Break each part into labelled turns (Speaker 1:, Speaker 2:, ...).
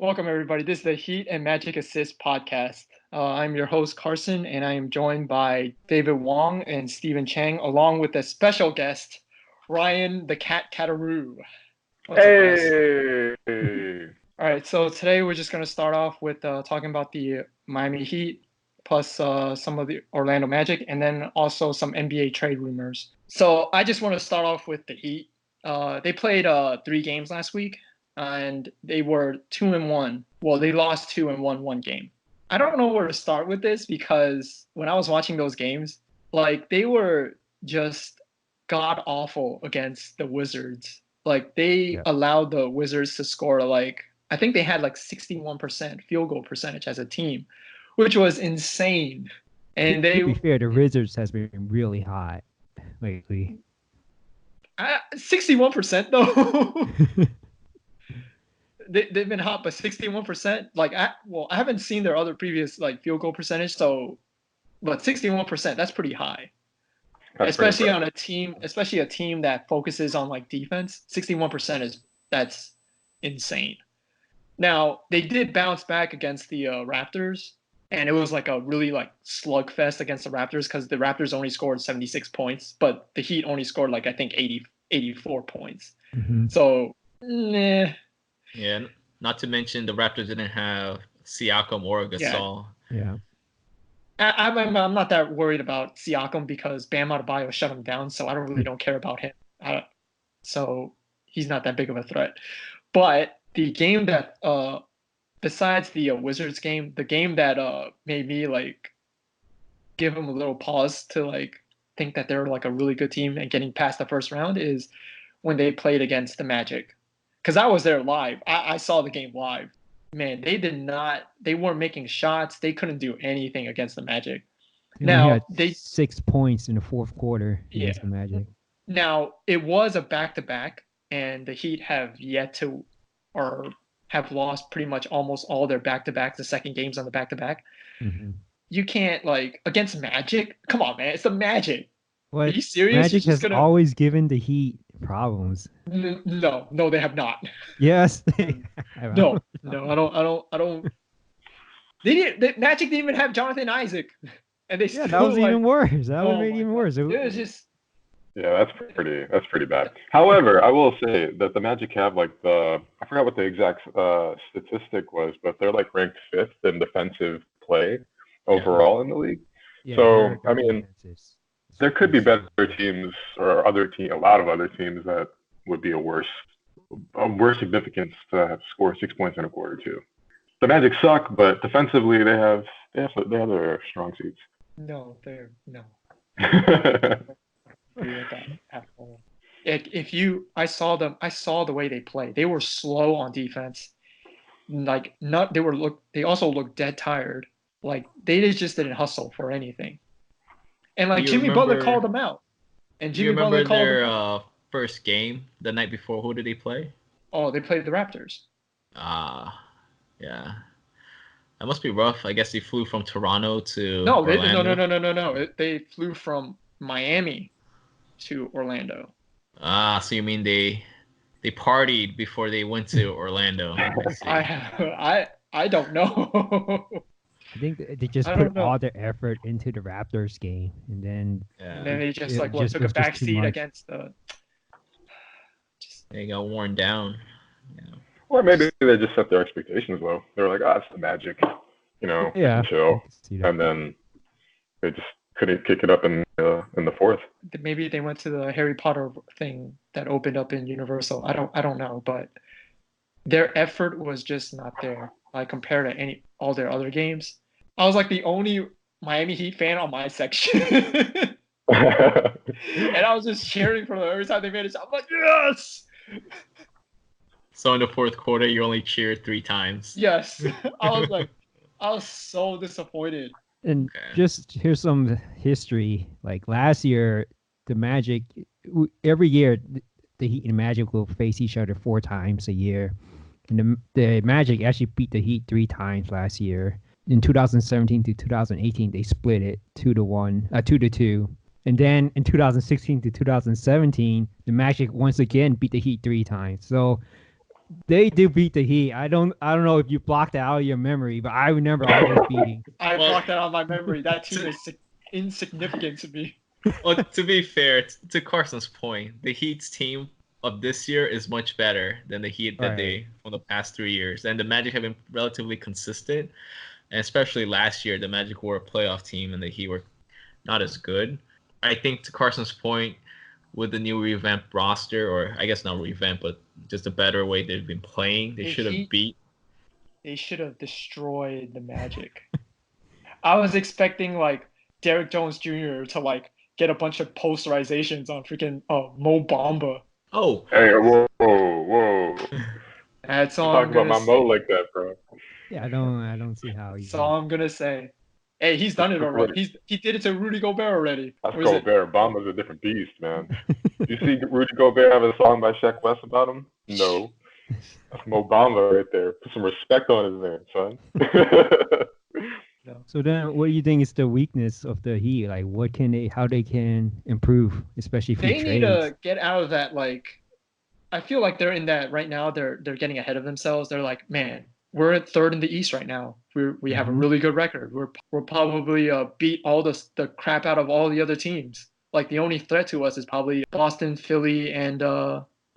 Speaker 1: Welcome, everybody. This is the Heat and Magic Assist podcast. I'm your host, Carson, and I am joined by David Wong and Stephen Chang, along with a special guest, Ryan the Cat Katwaroo. What's up, guys?
Speaker 2: Hey!
Speaker 1: All right, so today we're just going to start off with talking about the Miami Heat, plus some of the Orlando Magic, and then also some NBA trade rumors. So I just want to start off with the Heat. They played 3 games last week, and they were 2-1. Well, they lost 2 and won 1 game. I don't know where to start with this because when I was watching those games, like they were just god awful against the Wizards. Like they allowed the Wizards to score I think they had 61% field goal percentage as a team, which was insane. And
Speaker 3: to be fair, the Wizards has been really hot lately.
Speaker 1: 61% though. They've been hot, but 61%. I haven't seen their other previous field goal percentage, but 61%, that's pretty high. Especially on a team that focuses on defense. 61% that's insane. Now they did bounce back against the Raptors, and it was a really slugfest against the Raptors because the Raptors only scored 76 points, but the Heat only scored I think 84 points.
Speaker 3: Mm-hmm.
Speaker 1: So, nah.
Speaker 4: Yeah, not to mention the Raptors didn't have Siakam or Gasol.
Speaker 3: Yeah.
Speaker 1: I'm not that worried about Siakam because Bam Adebayo shut him down, so I don't care about him. So he's not that big of a threat. But the game that, besides the Wizards game, the game that made me give him a little pause to think that they're a really good team and getting past the first round is when they played against the Magic. Because I was there live. I saw the game live. Man, they weren't making shots. They couldn't do anything against the Magic.
Speaker 3: They 6 points in the fourth quarter against the Magic.
Speaker 1: Now, it was a back-to-back, and the Heat have have lost pretty much almost all their back-to-backs, the second games on the back-to-back.
Speaker 3: Mm-hmm.
Speaker 1: You can't, against Magic? Come on, man. It's the Magic.
Speaker 3: What?
Speaker 1: Are you serious?
Speaker 3: Magic has always given the Heat problems.
Speaker 1: No, they have not.
Speaker 3: Yes.
Speaker 1: No, I don't. Magic didn't even have Jonathan Isaac, and they still.
Speaker 3: That was even worse. That would make it even worse.
Speaker 1: It was just.
Speaker 2: Yeah, that's pretty bad. However, I will say that the Magic have I forgot what the exact statistic was, but they're ranked 5th in defensive play overall in the league.
Speaker 3: Yeah,
Speaker 2: so I mean, there could be better teams or a lot of other teams that would be a worse significance to have scored 6 points in a quarter too. The Magic suck, but defensively they have their strong suits.
Speaker 1: No. I saw the way they play. They were slow on defense. They also looked dead tired. They just didn't hustle for anything. And Jimmy Butler called them out. And Jimmy Butler called
Speaker 4: their first game the night before? Who did they play?
Speaker 1: Oh, they played the Raptors.
Speaker 4: Yeah. That must be rough. I guess they flew from Toronto to
Speaker 1: Orlando. No. They flew from Miami to Orlando.
Speaker 4: So you mean they partied before they went to Orlando?
Speaker 1: I don't know.
Speaker 3: I think they just put all their effort into the Raptors game, and then
Speaker 1: they just took a back seat against the.
Speaker 4: They got worn down. Yeah.
Speaker 2: Or maybe they just set their expectations low. They were it's the Magic, chill, and then they just couldn't kick it up in the fourth.
Speaker 1: Maybe they went to the Harry Potter thing that opened up in Universal. I don't know, but their effort was just not there. Compared to all their other games. I was the only Miami Heat fan on my section. And I was just cheering for them every time they made a shot. I'm yes!
Speaker 4: So in the fourth quarter, you only cheered 3 times.
Speaker 1: Yes. I was so disappointed.
Speaker 3: And just here's some history. Last year, the Magic, every year, the Heat and Magic will face each other 4 times a year. And the Magic actually beat the Heat 3 times last year. In 2017 to 2018, they split it 2-2. And then in 2016 to 2017, the Magic once again beat the Heat 3 times. So They do beat the Heat. I don't know if you blocked it out of your memory, but I remember always beating.
Speaker 1: I
Speaker 4: Well,
Speaker 1: blocked that out of my memory. That team
Speaker 4: to-
Speaker 1: is insignificant to me.
Speaker 4: Well, to be fair, to Carson's point, the Heat's team of this year is much better than the Heat that they from the past 3 years. And the Magic have been relatively consistent. And especially last year, the Magic were a playoff team and the Heat were not as good. I think to Carson's point, with the new revamped roster, or I guess not revamped, but just a better way they've been playing, they should have beat.
Speaker 1: They should have destroyed the Magic. I was expecting like Derek Jones Jr. to like get a bunch of posterizations on freaking Mo Bamba.
Speaker 4: Oh.
Speaker 2: Hey, whoa.
Speaker 1: That's all
Speaker 2: Talk
Speaker 1: I'm
Speaker 2: about
Speaker 1: gonna
Speaker 2: my
Speaker 1: say.
Speaker 2: Mo like that, bro.
Speaker 3: Yeah, I don't see how he.
Speaker 1: That's all I'm gonna say. Hey, he's done it already. He did it to Rudy Gobert already.
Speaker 2: That's Gobert. Bamba's a different beast, man. You see Rudy Gobert have a song by Shaq West about him? No. That's Mo Bamba right there. Put some respect on his name, son.
Speaker 3: So then, what do you think is the weakness of the Heat? Like, how they can improve, especially for
Speaker 1: they
Speaker 3: trades?
Speaker 1: need to get out of that. Like, I feel like they're in that right now. They're getting ahead of themselves. They're like, man, we're at third in the East right now. We have a really good record. We're probably beat all the crap out of all the other teams. Like the only threat to us is probably Boston, Philly, and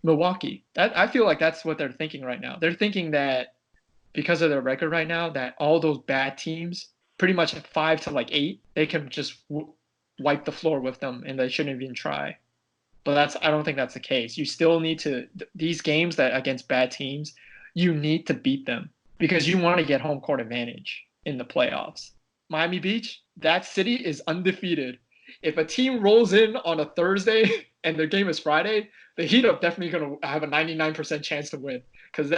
Speaker 1: Milwaukee. I feel like that's what they're thinking right now. They're thinking that because of their record right now, that all those bad teams, pretty much at 5 to like 8, they can just wipe the floor with them, and they shouldn't even try. But I don't think that's the case. You still need to these games that against bad teams, you need to beat them because you want to get home court advantage in the playoffs. Miami Beach, that city is undefeated. If a team rolls in on a Thursday and their game is Friday, the Heat are definitely going to have a 99% chance to win because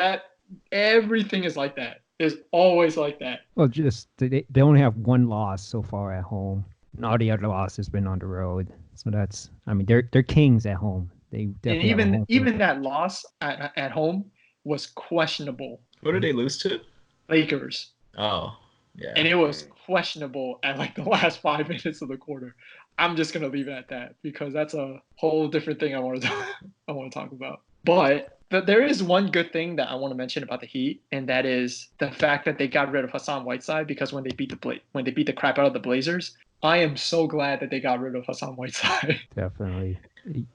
Speaker 1: everything is like that. It's always like that.
Speaker 3: Well, just they only have one loss so far at home. And all the other losses has been on the road. So that's, I mean, they're kings at home. They definitely
Speaker 1: and even that loss at home was questionable.
Speaker 4: What did they lose to?
Speaker 1: Lakers.
Speaker 4: Oh, yeah.
Speaker 1: And it was questionable at like the last 5 minutes of the quarter. I'm just gonna leave it at that because that's a whole different thing I want to talk about. But there is one good thing that I want to mention about the Heat, and that is the fact that they got rid of Hassan Whiteside because when they beat the crap out of the Blazers, I am so glad that they got rid of Hassan Whiteside.
Speaker 3: Definitely.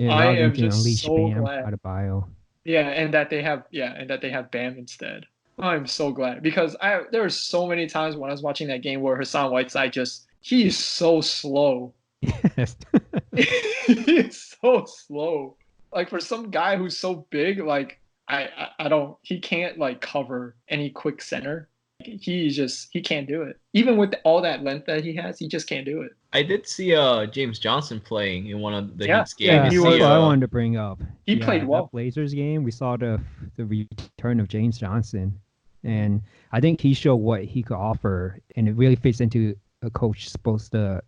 Speaker 1: I am just so
Speaker 3: Bam
Speaker 1: glad.
Speaker 3: out of bio.
Speaker 1: Yeah, and that they have Bam instead. I'm so glad because there were so many times when I was watching that game where Hassan Whiteside he is so slow.
Speaker 3: Yes.
Speaker 1: He is so slow. Like for some guy who's so big, like he can't like cover any quick center. He can't do it. Even with all that length that he has, he just can't do it.
Speaker 4: I did see James Johnson playing in one of the Heat's games.
Speaker 3: Yeah, that's what I wanted to bring up.
Speaker 1: He played well.
Speaker 3: That Blazers game, we saw the return of James Johnson, and I think he showed what he could offer, and it really fits into a coach's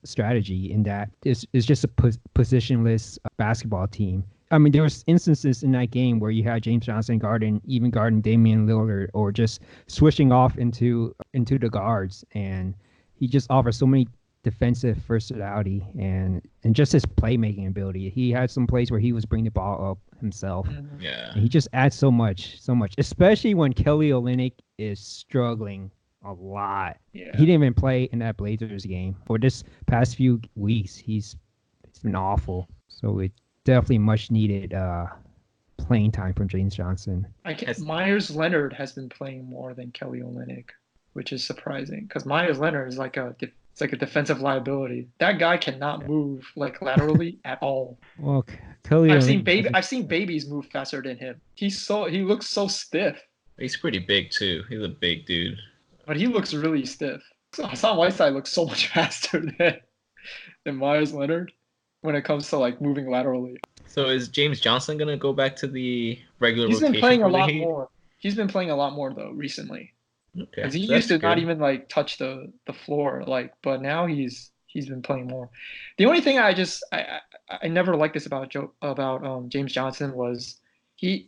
Speaker 3: strategy in that it's just a positionless basketball team. I mean, there was instances in that game where you had James Johnson guarding Damian Lillard, or just switching off into the guards, and he just offers so many defensive versatility and just his playmaking ability. He had some plays where he was bringing the ball up himself.
Speaker 4: Yeah,
Speaker 3: and he just adds so much, especially when Kelly Olynyk is struggling a lot.
Speaker 1: Yeah.
Speaker 3: He didn't even play in that Blazers game. For this past few weeks, it's been awful. So it definitely much needed playing time from James Johnson.
Speaker 1: Myers Leonard has been playing more than Kelly Olynyk, which is surprising because Myers Leonard is like a defensive liability. That guy cannot move like laterally at all.
Speaker 3: Well, Kelly,
Speaker 1: I've seen babies move faster than him. He looks so stiff.
Speaker 4: He's pretty big too. He's a big dude,
Speaker 1: but he looks really stiff. Hassan Whiteside looks so much faster than Myers Leonard when it comes to like moving laterally.
Speaker 4: So is James Johnson gonna go back to the regular rotation?
Speaker 1: He's been playing a lot more. He's been playing a lot more though recently.
Speaker 4: Okay.
Speaker 1: Because he used to not even like touch the floor, but now he's been playing more. The only thing I never liked this about James Johnson was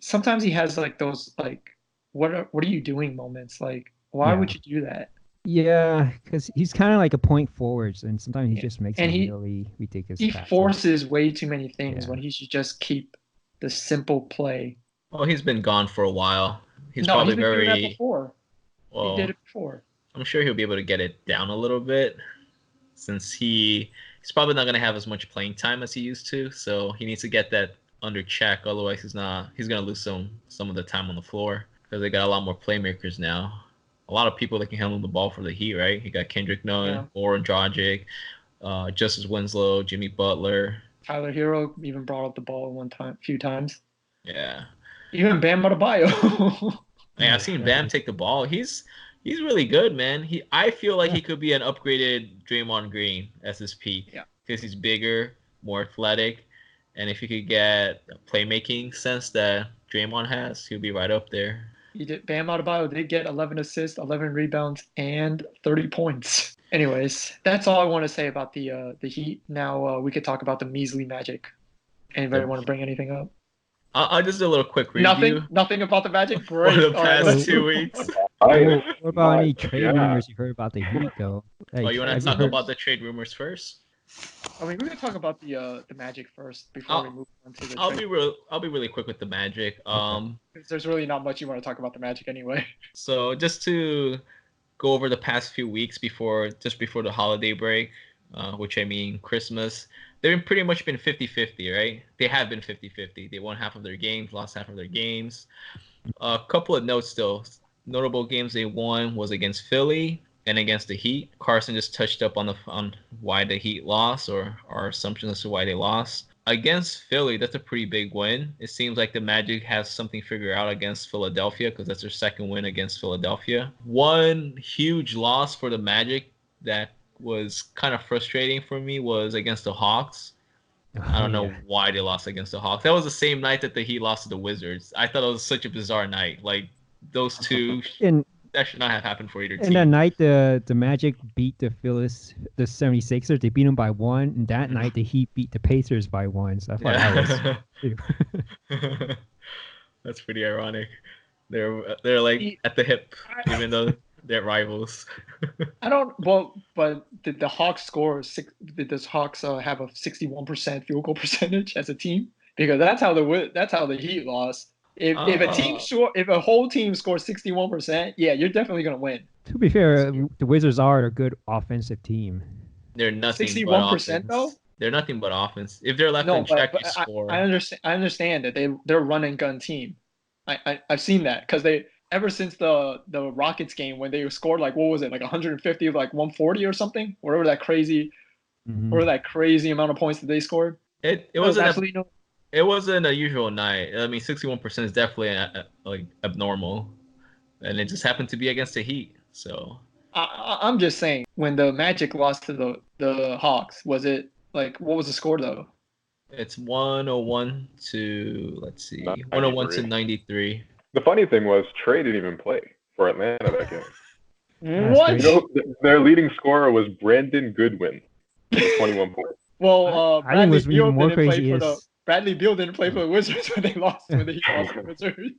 Speaker 1: sometimes he has like those like what are you doing moments, like why would you do that?
Speaker 3: Yeah, because he's kind of like a point forward, and sometimes he just makes really ridiculous.
Speaker 1: He forces way too many things when he should just keep the simple play.
Speaker 4: Well, he's been gone for a while. he's
Speaker 1: No,
Speaker 4: probably
Speaker 1: he's been doing that
Speaker 4: very
Speaker 1: before.
Speaker 4: well.
Speaker 1: He did it before.
Speaker 4: I'm sure he'll be able to get it down a little bit since he's probably not going to have as much playing time as he used to. So he needs to get that under check. Otherwise, he's going to lose some of the time on the floor because they got a lot more playmakers now. A lot of people that can handle the ball for the Heat, right? He got Kendrick Nunn, Goran Dragic, Justice Winslow, Jimmy Butler.
Speaker 1: Tyler Hero even brought up the ball few times.
Speaker 4: Yeah.
Speaker 1: Even Bam Adebayo.
Speaker 4: Yeah, I've seen Bam take the ball. He's really good, man. I feel like he could be an upgraded Draymond Green as his peak.
Speaker 1: Yeah.
Speaker 4: Because he's bigger, more athletic, and if he could get a playmaking sense that Draymond has, he'll be right up there.
Speaker 1: Bam Adebayo did get 11 assists, 11 rebounds, and 30 points. Anyways, that's all I want to say about the Heat. Now we could talk about the measly Magic. Anybody want to bring anything up?
Speaker 4: I'll just do a little quick review.
Speaker 1: Nothing about the Magic? Great.
Speaker 4: For the past 2 weeks.
Speaker 3: What about any trade rumors you heard about the Heat, though?
Speaker 4: Like, you want to talk about the trade rumors first?
Speaker 1: I mean, we can talk about the Magic first before we move on to the
Speaker 4: I'll be really quick with the Magic.
Speaker 1: There's really not much you want to talk about the Magic anyway.
Speaker 4: So just to go over the past few weeks before the holiday break, which I mean Christmas, they've pretty much been 50-50, right? They have been 50-50. They won half of their games, lost half of their games. A couple of notes still. Notable games they won was against Philly and against the Heat. Carson just touched up on why the Heat lost, or our assumptions as to why they lost. Against Philly, that's a pretty big win. It seems like the Magic has something figured out against Philadelphia because that's their second win against Philadelphia. One huge loss for the Magic that was kind of frustrating for me was against the Hawks. I don't know why they lost against the Hawks. That was the same night that the Heat lost to the Wizards. I thought it was such a bizarre night. Like, those two, that should not have happened for either team.
Speaker 3: And that night, the Magic beat the 76ers. They beat them by 1. And that night, the Heat beat the Pacers by 1. So I thought that
Speaker 4: was... That's pretty ironic. They're like at the hip, even though they're rivals.
Speaker 1: But did the Hawks did the Hawks have a 61% field goal percentage as a team? Because that's how the Heat lost. If a whole team scores 61%, yeah, you're definitely gonna win.
Speaker 3: To be fair, the Wizards are a good offensive team.
Speaker 4: They're nothing
Speaker 1: 61% though.
Speaker 4: They're nothing but offense. If they're left in check, you score.
Speaker 1: I understand that they're a run and gun team. I've seen that because ever since the Rockets game when they scored like 150 like 140 or something, whatever that crazy amount of points that they scored.
Speaker 4: It wasn't a usual night. I mean, 61% is definitely abnormal, and it just happened to be against the Heat. So
Speaker 1: I'm just saying, when the Magic lost to the Hawks, was it like, what was the score though?
Speaker 4: It's 101 to 101 to 93.
Speaker 2: The funny thing was Trey didn't even play for Atlanta that game.
Speaker 1: What?
Speaker 2: Their leading scorer was Brandon Goodwin, with 21 points.
Speaker 1: Well,
Speaker 3: I think what's even more crazy is
Speaker 1: Bradley Beal didn't play for the Wizards when they lost when the Heat lost to the Wizards.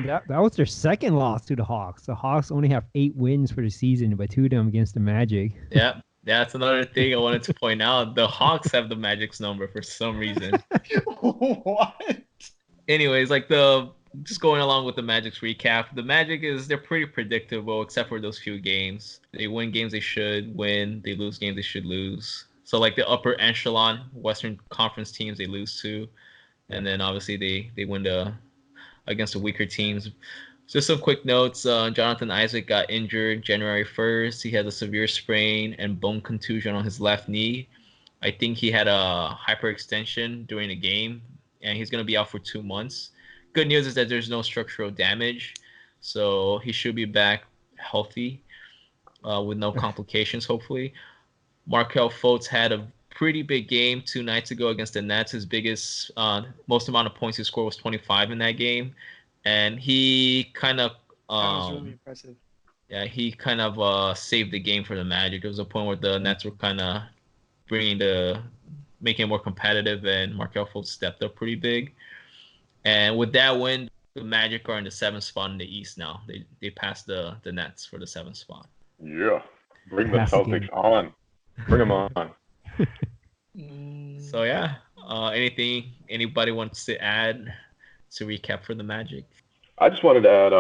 Speaker 3: That was their second loss to the Hawks. The Hawks only have 8 wins for the season, but 2 of them against the Magic.
Speaker 4: Yeah, that's another thing I wanted to point out. The Hawks have the Magic's number for some reason.
Speaker 1: What?
Speaker 4: Anyways, just going along with the Magic's recap, the Magic they're pretty predictable except for those few games. They win games they should win. They lose games they should lose. So like the upper echelon Western Conference teams they lose to, and then obviously they win against the weaker teams. Just some quick notes. Jonathan Isaac got injured January 1st. He had a severe sprain and bone contusion on his left knee. I think he had a hyperextension during the game, and he's going to be out for 2 months. Good news is that there's no structural damage, so he should be back healthy with no complications, hopefully. Markelle Fultz had a pretty big game 2 nights ago against the Nets. His biggest, most amount of points he scored was 25 in that game. And he kind of...
Speaker 1: that was really impressive.
Speaker 4: Yeah, he kind of saved the game for the Magic. There was a point where the Nets were kind of making it more competitive, and Markelle Fultz stepped up pretty big. And with that win, the Magic are in the 7th spot in the East now. They passed the Nets for the 7th spot.
Speaker 2: Yeah. Bring the Celtics on. Bring them on.
Speaker 4: So, yeah. Anything anybody wants to add to recap for the Magic?
Speaker 2: I just wanted to add,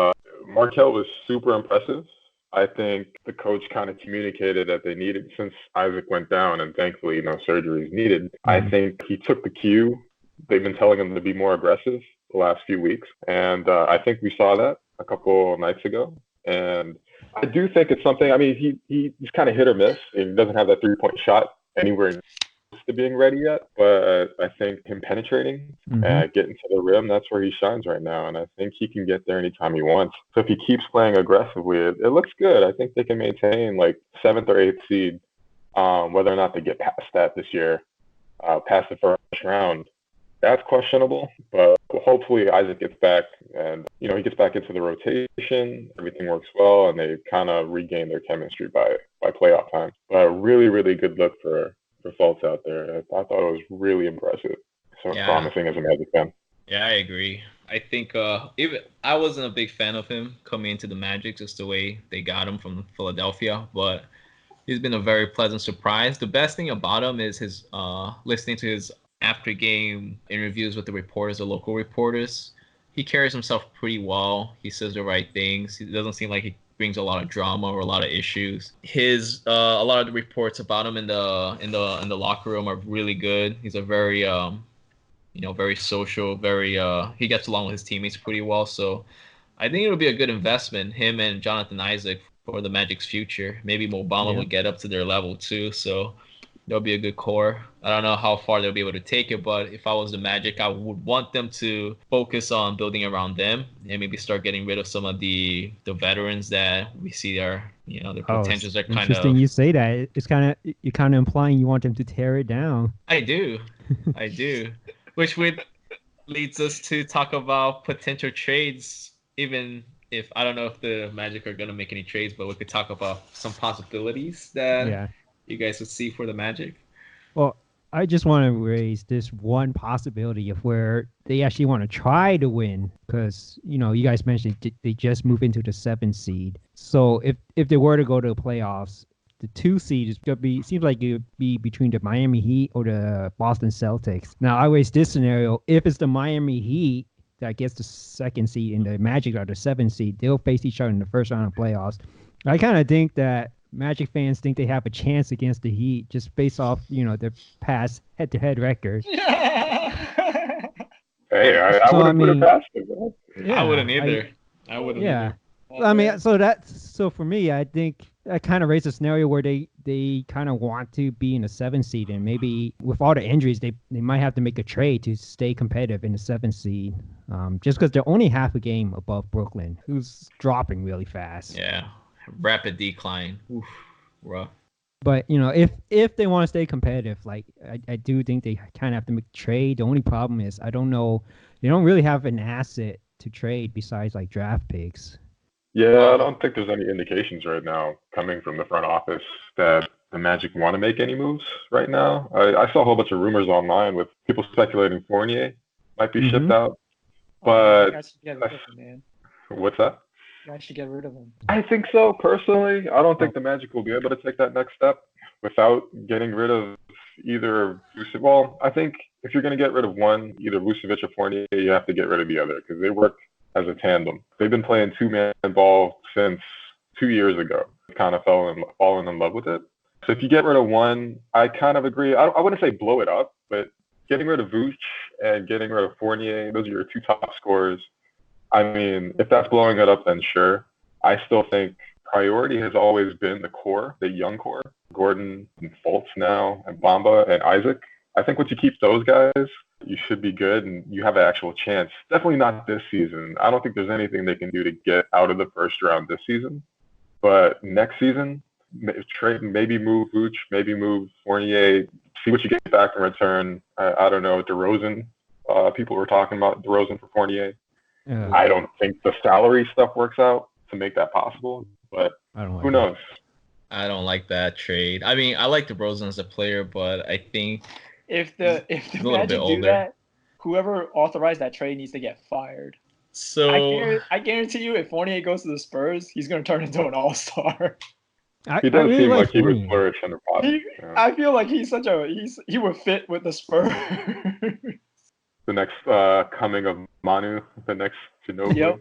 Speaker 2: Markel was super impressive. I think the coach kind of communicated that they needed, since Isaac went down and thankfully no surgery is needed. I think he took the cue. They've been telling him to be more aggressive the last few weeks. And I think we saw that a couple nights ago. And I do think it's something, I mean, he's kind of hit or miss. He doesn't have that 3-point shot anywhere to being ready yet, but I think him penetrating, getting to the rim, that's where he shines right now, and I think he can get there anytime he wants. So if he keeps playing aggressively, it looks good. I think they can maintain like 7th or 8th seed, whether or not they get past that this year, past the first round. That's questionable, but hopefully Isaac gets back and, he gets back into the rotation, everything works well, and they kind of regain their chemistry by playoff time. But a really, really good look for Fultz out there. I thought it was really impressive. So promising as a Magic fan.
Speaker 4: Yeah, I agree. I think even I wasn't a big fan of him coming into the Magic, just the way they got him from Philadelphia, but he's been a very pleasant surprise. The best thing about him is his listening to his after-game interviews with the reporters, the local reporters. He carries himself pretty well. He says the right things. He doesn't seem like he brings a lot of drama or a lot of issues. His a lot of the reports about him in the locker room are really good. He's a very very social, very he gets along with his teammates pretty well. So I think it'll be a good investment, him and Jonathan Isaac, for the Magic's future. Maybe Mo Bamba will get up to their level too. So there'll be a good core. I don't know how far they'll be able to take it, but if I was the Magic, I would want them to focus on building around them and maybe start getting rid of some of the veterans that we see are, their potentials are kind of...
Speaker 3: Interesting you say that. You're kind of implying you want them to tear it down.
Speaker 4: I do. Which leads us to talk about potential trades, even if I don't know if the Magic are going to make any trades, but we could talk about some possibilities that you guys would see for the Magic.
Speaker 3: Well, I just want to raise this one possibility of where they actually want to try to win, because you guys mentioned they just moved into the 7th seed. So if they were to go to the playoffs, the 2 seed is gonna be, seems like it would be between the Miami Heat or the Boston Celtics. Now I raise this scenario: if it's the Miami Heat that gets the 2nd seed and the Magic are the 7th seed, they'll face each other in the first round of playoffs. I kind of think that Magic fans think they have a chance against the Heat just based off, their past head-to-head record.
Speaker 2: Hey, I wouldn't put it past them.
Speaker 4: Yeah, I wouldn't either. I wouldn't either.
Speaker 3: I mean, so for me, I think that kind of raises a scenario where they kind of want to be in the 7th seed, and maybe with all the injuries, they might have to make a trade to stay competitive in the 7th seed, just because they're only half a game above Brooklyn, who's dropping really fast.
Speaker 4: Yeah. Rapid decline. Oof, rough.
Speaker 3: But if they want to stay competitive, like I do think they kind of have to make a trade. The only problem is I don't know, they don't really have an asset to trade besides like draft picks.
Speaker 2: Yeah, I don't think there's any indications right now coming from the front office that the Magic want to make any moves right now. I saw a whole bunch of rumors online with people speculating Fournier might be shipped out, but what's that?
Speaker 1: I should get rid of him.
Speaker 2: I think so, personally. I don't think the Magic will be able to take that next step without getting rid of either Vucevic. Well, I think if you're going to get rid of one, either Vucevic or Fournier, you have to get rid of the other because they work as a tandem. They've been playing 2-man ball since 2 years ago. Kind of fallen in love with it. So if you get rid of one, I kind of agree. I wouldn't say blow it up, but getting rid of Vuce and getting rid of Fournier, those are your 2 top scorers. I mean, if that's blowing it up, then sure. I still think priority has always been the core, the young core. Gordon and Fultz now, and Bamba and Isaac. I think once you keep those guys, you should be good and you have an actual chance. Definitely not this season. I don't think there's anything they can do to get out of the first round this season. But next season, trade, maybe move Vooch, maybe move Fournier, see what you get back in return. I don't know, DeRozan. People were talking about DeRozan for Fournier. I don't think the salary stuff works out to make that possible, but who knows?
Speaker 4: I don't like that trade. I mean, I like DeRozan as a player, but I think
Speaker 1: if the Magic do that, whoever authorized that trade needs to get fired.
Speaker 4: So
Speaker 1: I guarantee you, if Fournier goes to the Spurs, he's going to turn into an all-star.
Speaker 2: He does seem like he would flourish under Potter.
Speaker 1: I feel like he would fit with the Spurs.
Speaker 2: The next coming of Manu, the next Ginobili.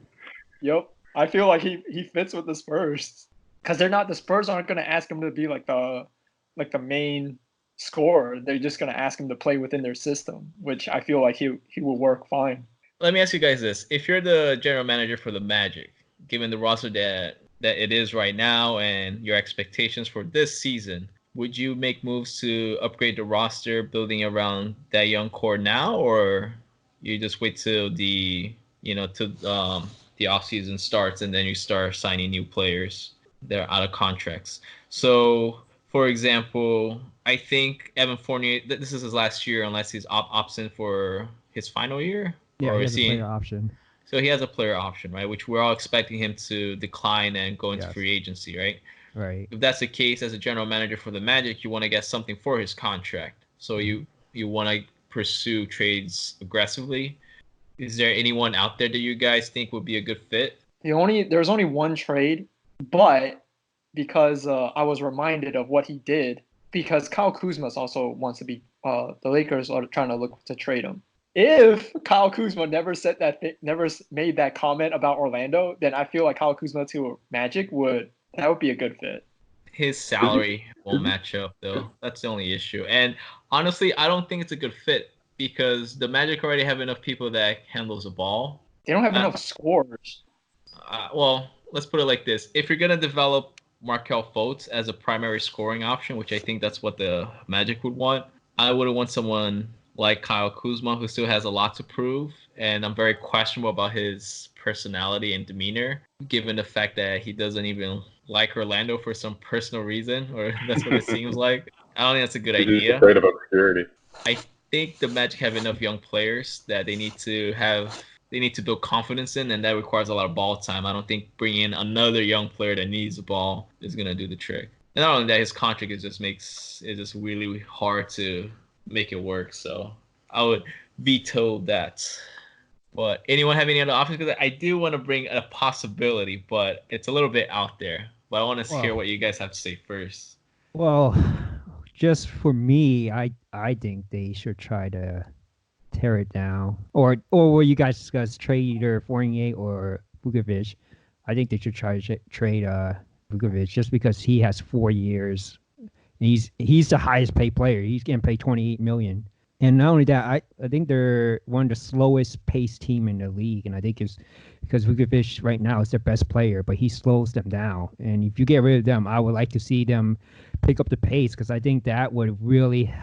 Speaker 1: Yep. I feel like he fits with the Spurs because the Spurs aren't going to ask him to be like the main scorer. They're just going to ask him to play within their system, which I feel like he will work fine.
Speaker 4: Let me ask you guys this: if you're the general manager for the Magic, given the roster that it is right now and your expectations for this season, would you make moves to upgrade the roster, building around that young core now, or you just wait till the offseason starts and then you start signing new players that are out of contracts? So, for example, I think Evan Fournier, this is his last year unless he's opts in for his final year.
Speaker 3: Yeah,
Speaker 4: or
Speaker 3: he
Speaker 4: is
Speaker 3: has a player option.
Speaker 4: So he has a player option, right? Which we're all expecting him to decline and go into
Speaker 3: Yes.
Speaker 4: free agency, right?
Speaker 3: Right.
Speaker 4: If that's the case, as a general manager for the Magic, you want to get something for his contract. So you want to pursue trades aggressively. Is there anyone out there that you guys think would be a good fit?
Speaker 1: There's only one trade, but because I was reminded of what he did, because Kyle Kuzma also wants to be the Lakers are trying to look to trade him. If Kyle Kuzma never made that comment about Orlando, then I feel like Kyle Kuzma to Magic would be a good fit.
Speaker 4: His salary won't match up though. That's the only issue. And honestly, I don't think it's a good fit because the Magic already have enough people that handles the ball.
Speaker 1: They don't have enough scorers.
Speaker 4: Well, let's put it like this: if you're gonna develop Markelle Fultz as a primary scoring option, which I think that's what the Magic would want, I would want someone like Kyle Kuzma, who still has a lot to prove, and I'm very questionable about his personality and demeanor, given the fact that he doesn't even like Orlando for some personal reason, or that's what it seems like. I don't think that's a good idea.
Speaker 2: He's afraid of obscurity.
Speaker 4: I think the Magic have enough young players that they need to build confidence in, and that requires a lot of ball time. I don't think bringing in another young player that needs the ball is going to do the trick. And not only that, his contract is just really hard to make it work. So I would veto that. But anyone have any other options? Because I do want to bring a possibility, but it's a little bit out there. But I want to hear what you guys have to say first.
Speaker 3: Well, just for me, I think they should try to tear it down. Or will you guys discuss trade either Fournier or Vucevic? I think they should try to trade Vucevic just because he has 4 years. He's the highest paid player. He's getting paid $28 million. And not only that, I think they're one of the slowest paced team in the league. And I think it's because Vucevic right now is their best player, but he slows them down. And if you get rid of them, I would like to see them pick up the pace because I think that would really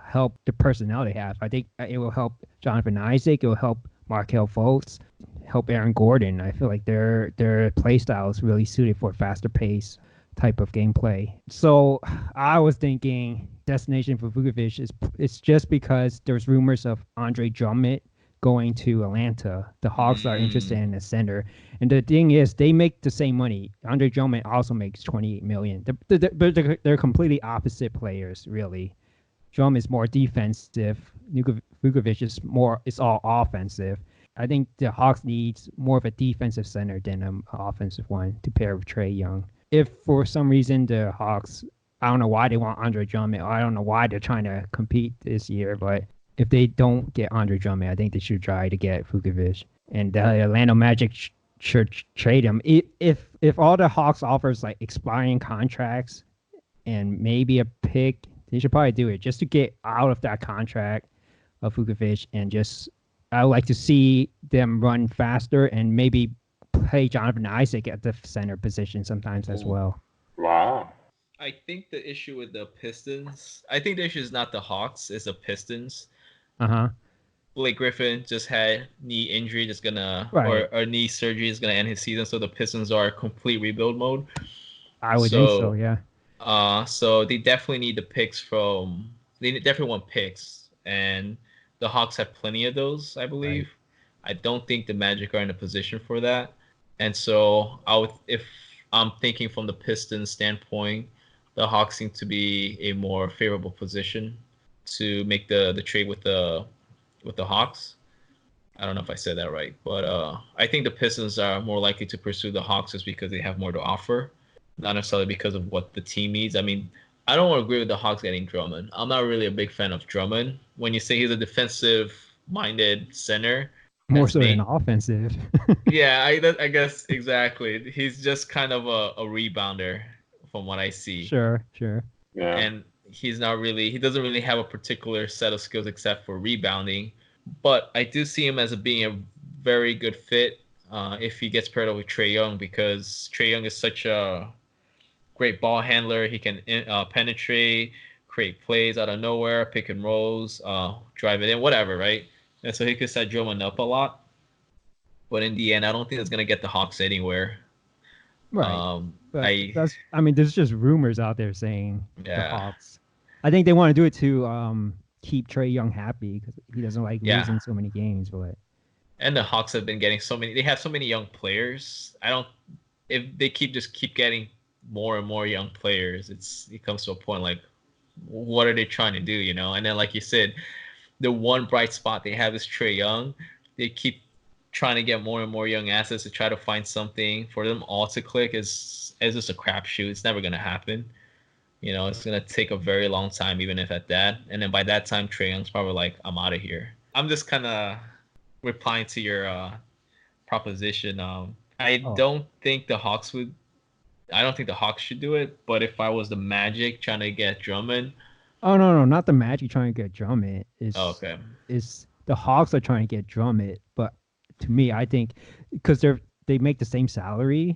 Speaker 3: help the personnel they have. I think it will help Jonathan Isaac. It will help Markelle Fultz, help Aaron Gordon. I feel like their play style is really suited for a faster pace type of gameplay. So I was thinking destination for Vucevic it's just because there's rumors of Andre Drummond going to Atlanta. The Hawks are interested in a center. And the thing is, they make the same money. Andre Drummond also makes $28 million. They're completely opposite players, really. Drummond is more defensive. Vucevic is all offensive. I think the Hawks needs more of a defensive center than an offensive one to pair with Trae Young. If for some reason the Hawks, I don't know why they want Andre Drummond, or I don't know why they're trying to compete this year, but if they don't get Andre Drummond, I think they should try to get Vucevic. And the Orlando Magic should trade him. If all the Hawks offers like expiring contracts and maybe a pick, they should probably do it just to get out of that contract of Vucevic, and just I would like to see them run faster and maybe play Jonathan Isaac at the center position sometimes as well.
Speaker 2: Wow.
Speaker 4: I think the issue with the Pistons, I think the issue is not the Hawks, it's the Pistons. Blake Griffin just had knee injury, or knee surgery is gonna end his season, so the Pistons are complete rebuild mode.
Speaker 3: I would think so, yeah.
Speaker 4: So they definitely need the picks they definitely want picks, and the Hawks have plenty of those, I believe. Right. I don't think the Magic are in a position for that. And so if I'm thinking from the Pistons standpoint, the Hawks seem to be a more favorable position to make the trade with the Hawks. I don't know if I said that right, but I think the Pistons are more likely to pursue the Hawks just because they have more to offer, not necessarily because of what the team needs. I mean, I don't agree with the Hawks getting Drummond. I'm not really a big fan of Drummond. When you say he's a defensive-minded center,
Speaker 3: More so than offensive.
Speaker 4: Yeah, I guess exactly. He's just kind of a rebounder from what I see.
Speaker 3: Sure.
Speaker 2: Yeah.
Speaker 4: And he doesn't really have a particular set of skills except for rebounding. But I do see him as being a very good fit if he gets paired up with Trae Young, because Trae Young is such a great ball handler. He can penetrate, create plays out of nowhere, pick and rolls, drive it in, whatever, right? And so he could set Drummond up a lot. But in the end, I don't think it's going to get the Hawks anywhere.
Speaker 3: Right. But there's just rumors out there saying the
Speaker 4: Yeah.
Speaker 3: Hawks. I think they want to do it to keep Trae Young happy because he doesn't like losing so many games. But
Speaker 4: and the Hawks have been getting so many. They have so many young players. If they keep getting more and more young players, it comes to a point like, what are they trying to do? You know? And then, like you said, the one bright spot they have is Trae Young. They keep trying to get more and more young assets to try to find something for them all to click. Is just a crapshoot. It's never gonna happen. You know, it's gonna take a very long time, even if at that. And then by that time, Trae Young's probably like, I'm out of here. I'm just kind of replying to your proposition. I don't think the Hawks should do it. But if I was the Magic trying to get Drummond.
Speaker 3: Oh no, not the Magic trying to get Drummond.
Speaker 4: Okay.
Speaker 3: It's the Hawks are trying to get Drummond. But to me, I think because they make the same salary,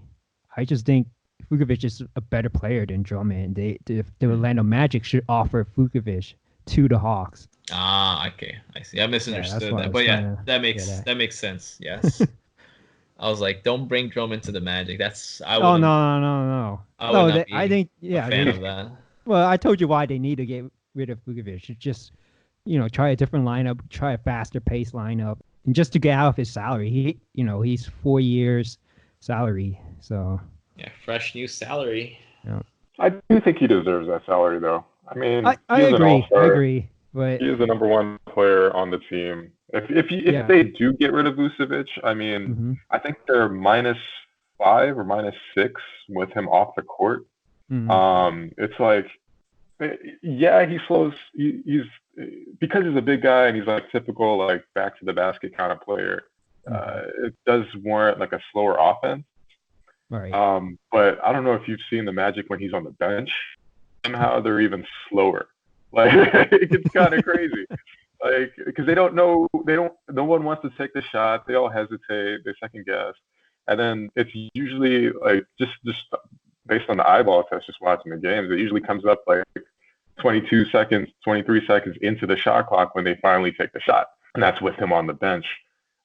Speaker 3: I just think Vucevic is a better player than Drummond. The Orlando Magic should offer Vucevic to the Hawks.
Speaker 4: Ah, okay. I see. I misunderstood that. But yeah, that makes sense. Yes. I was like, don't bring Drummond to the Magic. No.
Speaker 3: I think
Speaker 4: a fan of that.
Speaker 3: Well, I told you why they need to get rid of Vucevic. It's just, try a different lineup, try a faster pace lineup, and just to get out of his salary. He's 4 years salary, so.
Speaker 4: Yeah, fresh new salary.
Speaker 3: Yeah.
Speaker 2: I do think he deserves that salary, though. I mean,
Speaker 3: I agree. But
Speaker 2: he is the number one player on the team. If they do get rid of Vucevic, I mean, I think they're -5 or -6 with him off the court. It's like, yeah, he slows. He's because he's a big guy and he's like typical like back to the basket kind of player. It does warrant like a slower offense.
Speaker 3: Right.
Speaker 2: But I don't know if you've seen the Magic when he's on the bench. Somehow they're even slower. Like it's kind of crazy. Like because they don't know. No one wants to take the shot. They all hesitate. They second guess. And then it's usually like just based on the eyeball test, just watching the games, it usually comes up like 22 seconds, 23 seconds into the shot clock when they finally take the shot. And that's with him on the bench.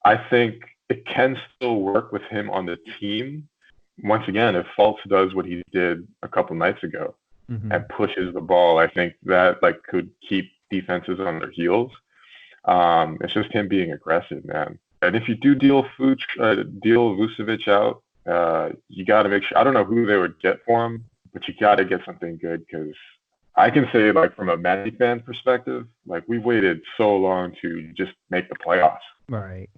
Speaker 2: I think it can still work with him on the team. Once again, if Fultz does what he did a couple nights ago and pushes the ball, I think that like could keep defenses on their heels. It's just him being aggressive, man. And if you do deal Vucevic out, you got to make sure. I don't know who they would get for him, but you got to get something good because I can say, like, from a Magic fan perspective, like, we've waited so long to just make the playoffs.
Speaker 3: Right.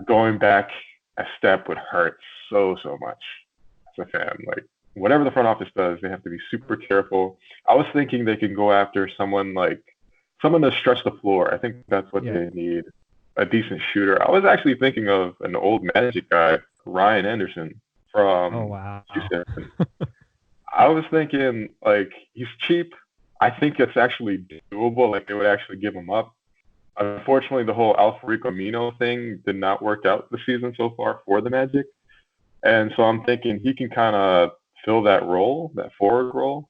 Speaker 2: Going back a step would hurt so much as a fan. Like, whatever the front office does, they have to be super careful. I was thinking they could go after someone to stretch the floor. I think that's what they need. A decent shooter. I was actually thinking of an old Magic guy, Ryan Anderson from Houston. I was thinking, like, he's cheap. I think it's actually doable. Like, they would actually give him up. Unfortunately, the whole Alfredo Amino thing did not work out this season so far for the Magic. And so I'm thinking he can kind of fill that role, that forward role,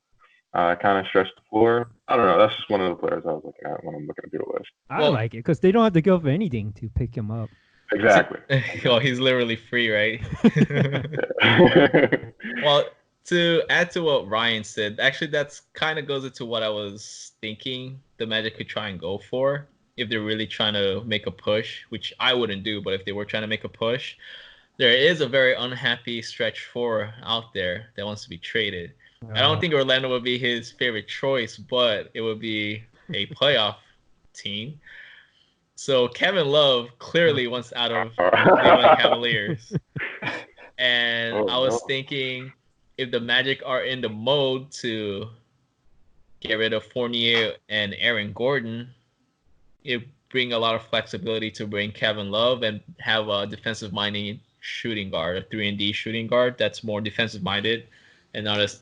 Speaker 2: kind of stretch the floor. I don't know. That's just one of the players I was looking at when I'm looking through the list.
Speaker 3: I like it because they don't have to go for anything to pick him up.
Speaker 2: Exactly.
Speaker 4: Well, he's literally free, right? Well, to add to what Ryan said, actually, that's kind of goes into what I was thinking the Magic could try and go for if they're really trying to make a push, which I wouldn't do, but if they were trying to make a push, there is a very unhappy stretch four out there that wants to be traded. I don't think Orlando would be his favorite choice, but it would be a playoff team. So Kevin Love clearly wants out of the Cleveland Cavaliers. And I was thinking if the Magic are in the mode to get rid of Fournier and Aaron Gordon, it bring a lot of flexibility to bring Kevin Love and have a defensive-minded shooting guard, a 3-and-D shooting guard that's more defensive-minded and not as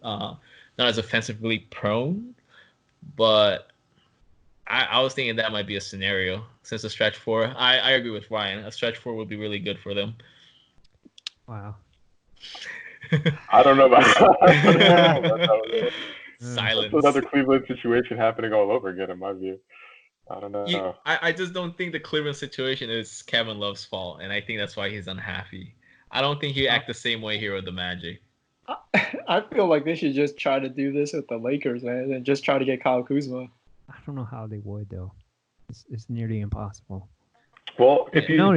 Speaker 4: not as offensively prone. But I was thinking that might be a scenario since a stretch four. I agree with Ryan. A stretch four would be really good for them.
Speaker 3: Wow.
Speaker 2: I don't know about that.
Speaker 4: Silence.
Speaker 2: That's another Cleveland situation happening all over again, in my view. I don't know.
Speaker 4: I just don't think the Cleveland situation is Kevin Love's fault, and I think that's why he's unhappy. I don't think he'd act the same way here with the Magic.
Speaker 1: I feel like they should just try to do this with the Lakers, man, and just try to get Kyle Kuzma.
Speaker 3: I don't know how they would though. It's nearly impossible.
Speaker 2: Well, if you
Speaker 1: do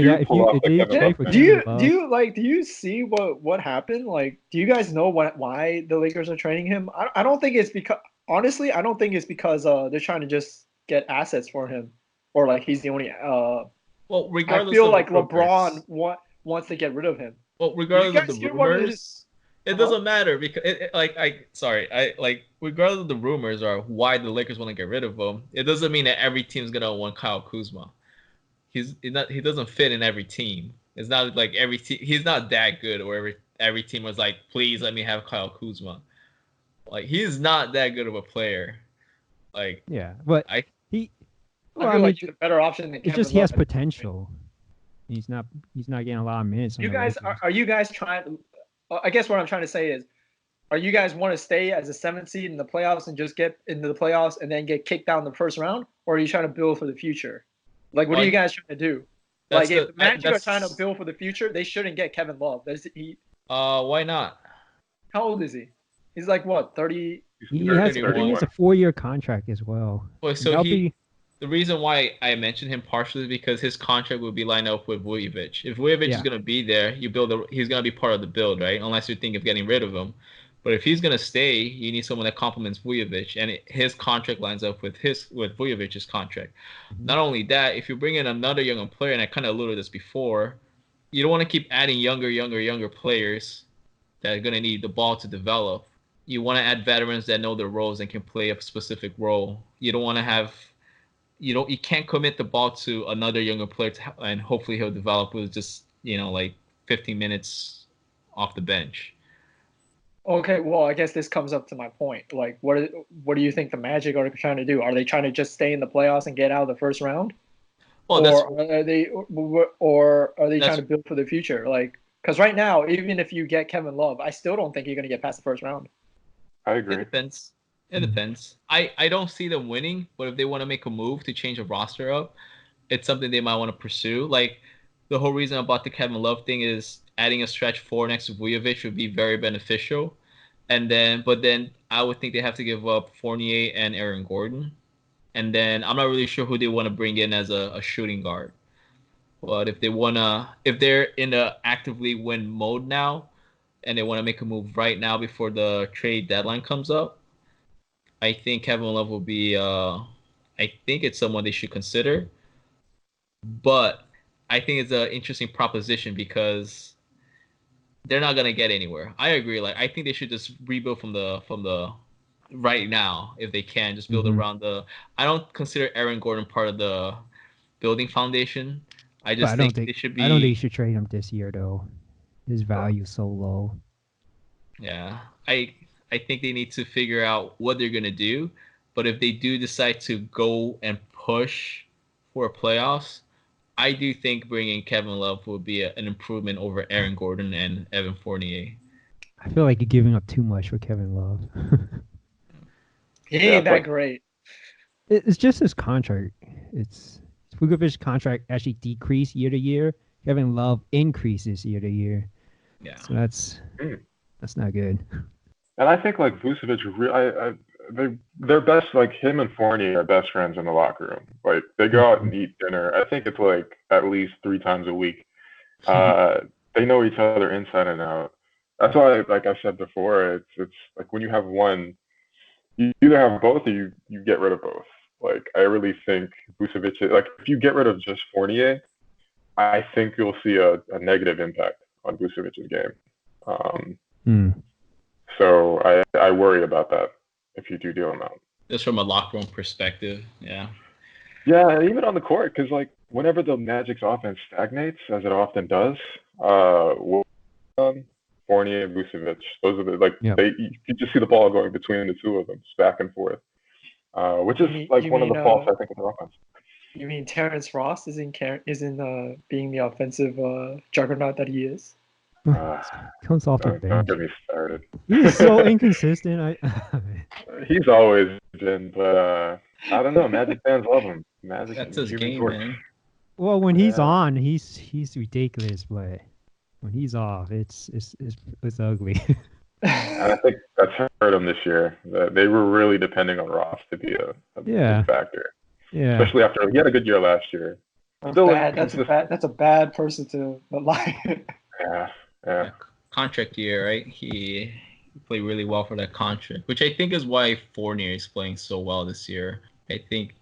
Speaker 1: you see what happened? Like, do you guys know why the Lakers are trading him? I don't think it's because honestly, I don't think it's because they're trying to just get assets for him, or like he's the only.
Speaker 4: Well, regardless,
Speaker 1: I feel like LeBron wants to get rid of him.
Speaker 4: Well, regardless of the rumors, it doesn't matter because regardless of the rumors or why the Lakers want to get rid of him, it doesn't mean that every team's gonna want Kyle Kuzma. He doesn't fit in every team. It's not like every team. He's not that good, or every team was like, please let me have Kyle Kuzma. Like, he's not that good of a player. Like,
Speaker 3: yeah, but
Speaker 1: I feel like he's a better option than Kevin
Speaker 3: Love. He has potential. He's not getting a lot of minutes.
Speaker 1: You guys are you guys trying? I guess what I'm trying to say is, are you guys want to stay as a 7th seed in the playoffs and just get into the playoffs and then get kicked out in the first round, or are you trying to build for the future? Like, what are you guys trying to do? Like, if the Magic are trying to build for the future, they shouldn't get Kevin Love.
Speaker 4: Why not?
Speaker 1: How old is he? He's like what, 30?
Speaker 3: He has a 4-year contract as well.
Speaker 4: Well, so the reason why I mentioned him partially is because his contract will be lined up with Vucevic. If Vucevic is going to be there, he's going to be part of the build, right? Unless you think of getting rid of him. But if he's going to stay, you need someone that complements Vucevic, and his contract lines up with Vucevic's contract. Mm-hmm. Not only that, if you bring in another younger player, and I kind of alluded to this before, you don't want to keep adding younger players that are going to need the ball to develop. You want to add veterans that know their roles and can play a specific role. You don't want to have you can't commit the ball to another younger player and hopefully he'll develop with just like 15 minutes off the bench.
Speaker 1: Okay, well, I guess this comes up to my point. Like, what do you think the Magic are trying to do? Are they trying to just stay in the playoffs and get out of the first round? Well, are they trying to build for the future? Like, because right now, even if you get Kevin Love, I still don't think you're going to get past the first round.
Speaker 2: I agree.
Speaker 4: It depends. I don't see them winning, but if they want to make a move to change a roster up, it's something they might want to pursue. Like, the whole reason about the Kevin Love thing is adding a stretch 4 next to Vucevic would be very beneficial. But then I would think they have to give up Fournier and Aaron Gordon. And then I'm not really sure who they want to bring in as a shooting guard. But if they're in a actively win mode now, and they want to make a move right now before the trade deadline comes up, I think Kevin Love will be. I think it's someone they should consider. But I think it's an interesting proposition because they're not gonna get anywhere. I agree. Like, I think they should just rebuild from the right now if they can. Just build around the. I don't consider Aaron Gordon part of the building foundation. I think they should be.
Speaker 3: I don't think you should trade him this year though. His value is so low.
Speaker 4: Yeah, I think they need to figure out what they're gonna do. But if they do decide to go and push for playoffs, I do think bringing Kevin Love will be an improvement over Aaron Gordon and Evan Fournier.
Speaker 3: I feel like you're giving up too much for Kevin Love.
Speaker 1: He ain't that great.
Speaker 3: It's just his contract. Vucevic's contract actually decreased year to year. Kevin Love increases year to year.
Speaker 4: Yeah.
Speaker 3: So that's not good.
Speaker 2: And I think like Vucevic, they're best, like him and Fournier are best friends in the locker room. Like, they go out and eat dinner. I think it's like at least 3 times a week. They know each other inside and out. That's why, like I said before, it's like when you have one, you either have both or you get rid of both. Like, I really think Vucevic, like, if you get rid of just Fournier, I think you'll see a negative impact on Vucevic's game. So I worry about that if you do deal him out.
Speaker 4: Just from a locker room perspective, yeah.
Speaker 2: Yeah, even on the court, because like whenever the Magic's offense stagnates, as it often does, Fournier and Vucevic, those are the like
Speaker 3: Yep.
Speaker 2: you just see the ball going between the two of them, just back and forth, which is like one of the faults I think of their offense.
Speaker 1: You mean Terrence Ross isn't being the offensive juggernaut that he is?
Speaker 3: Comes off the bench.
Speaker 2: Don't get me started.
Speaker 3: He's so inconsistent.
Speaker 2: He's always been, but I don't know. Magic fans love him. Magic.
Speaker 4: That's his game, man.
Speaker 3: Well, when he's on, he's ridiculous, but when he's off, it's ugly.
Speaker 2: And I think that's hurt him this year. They were really depending on Ross to be a big factor.
Speaker 3: Yeah.
Speaker 2: Especially after he had a good year last year.
Speaker 1: That's a bad person to lie.
Speaker 2: Yeah.
Speaker 4: Contract year, right? He played really well for that contract, which I think is why Fournier is playing so well this year. I think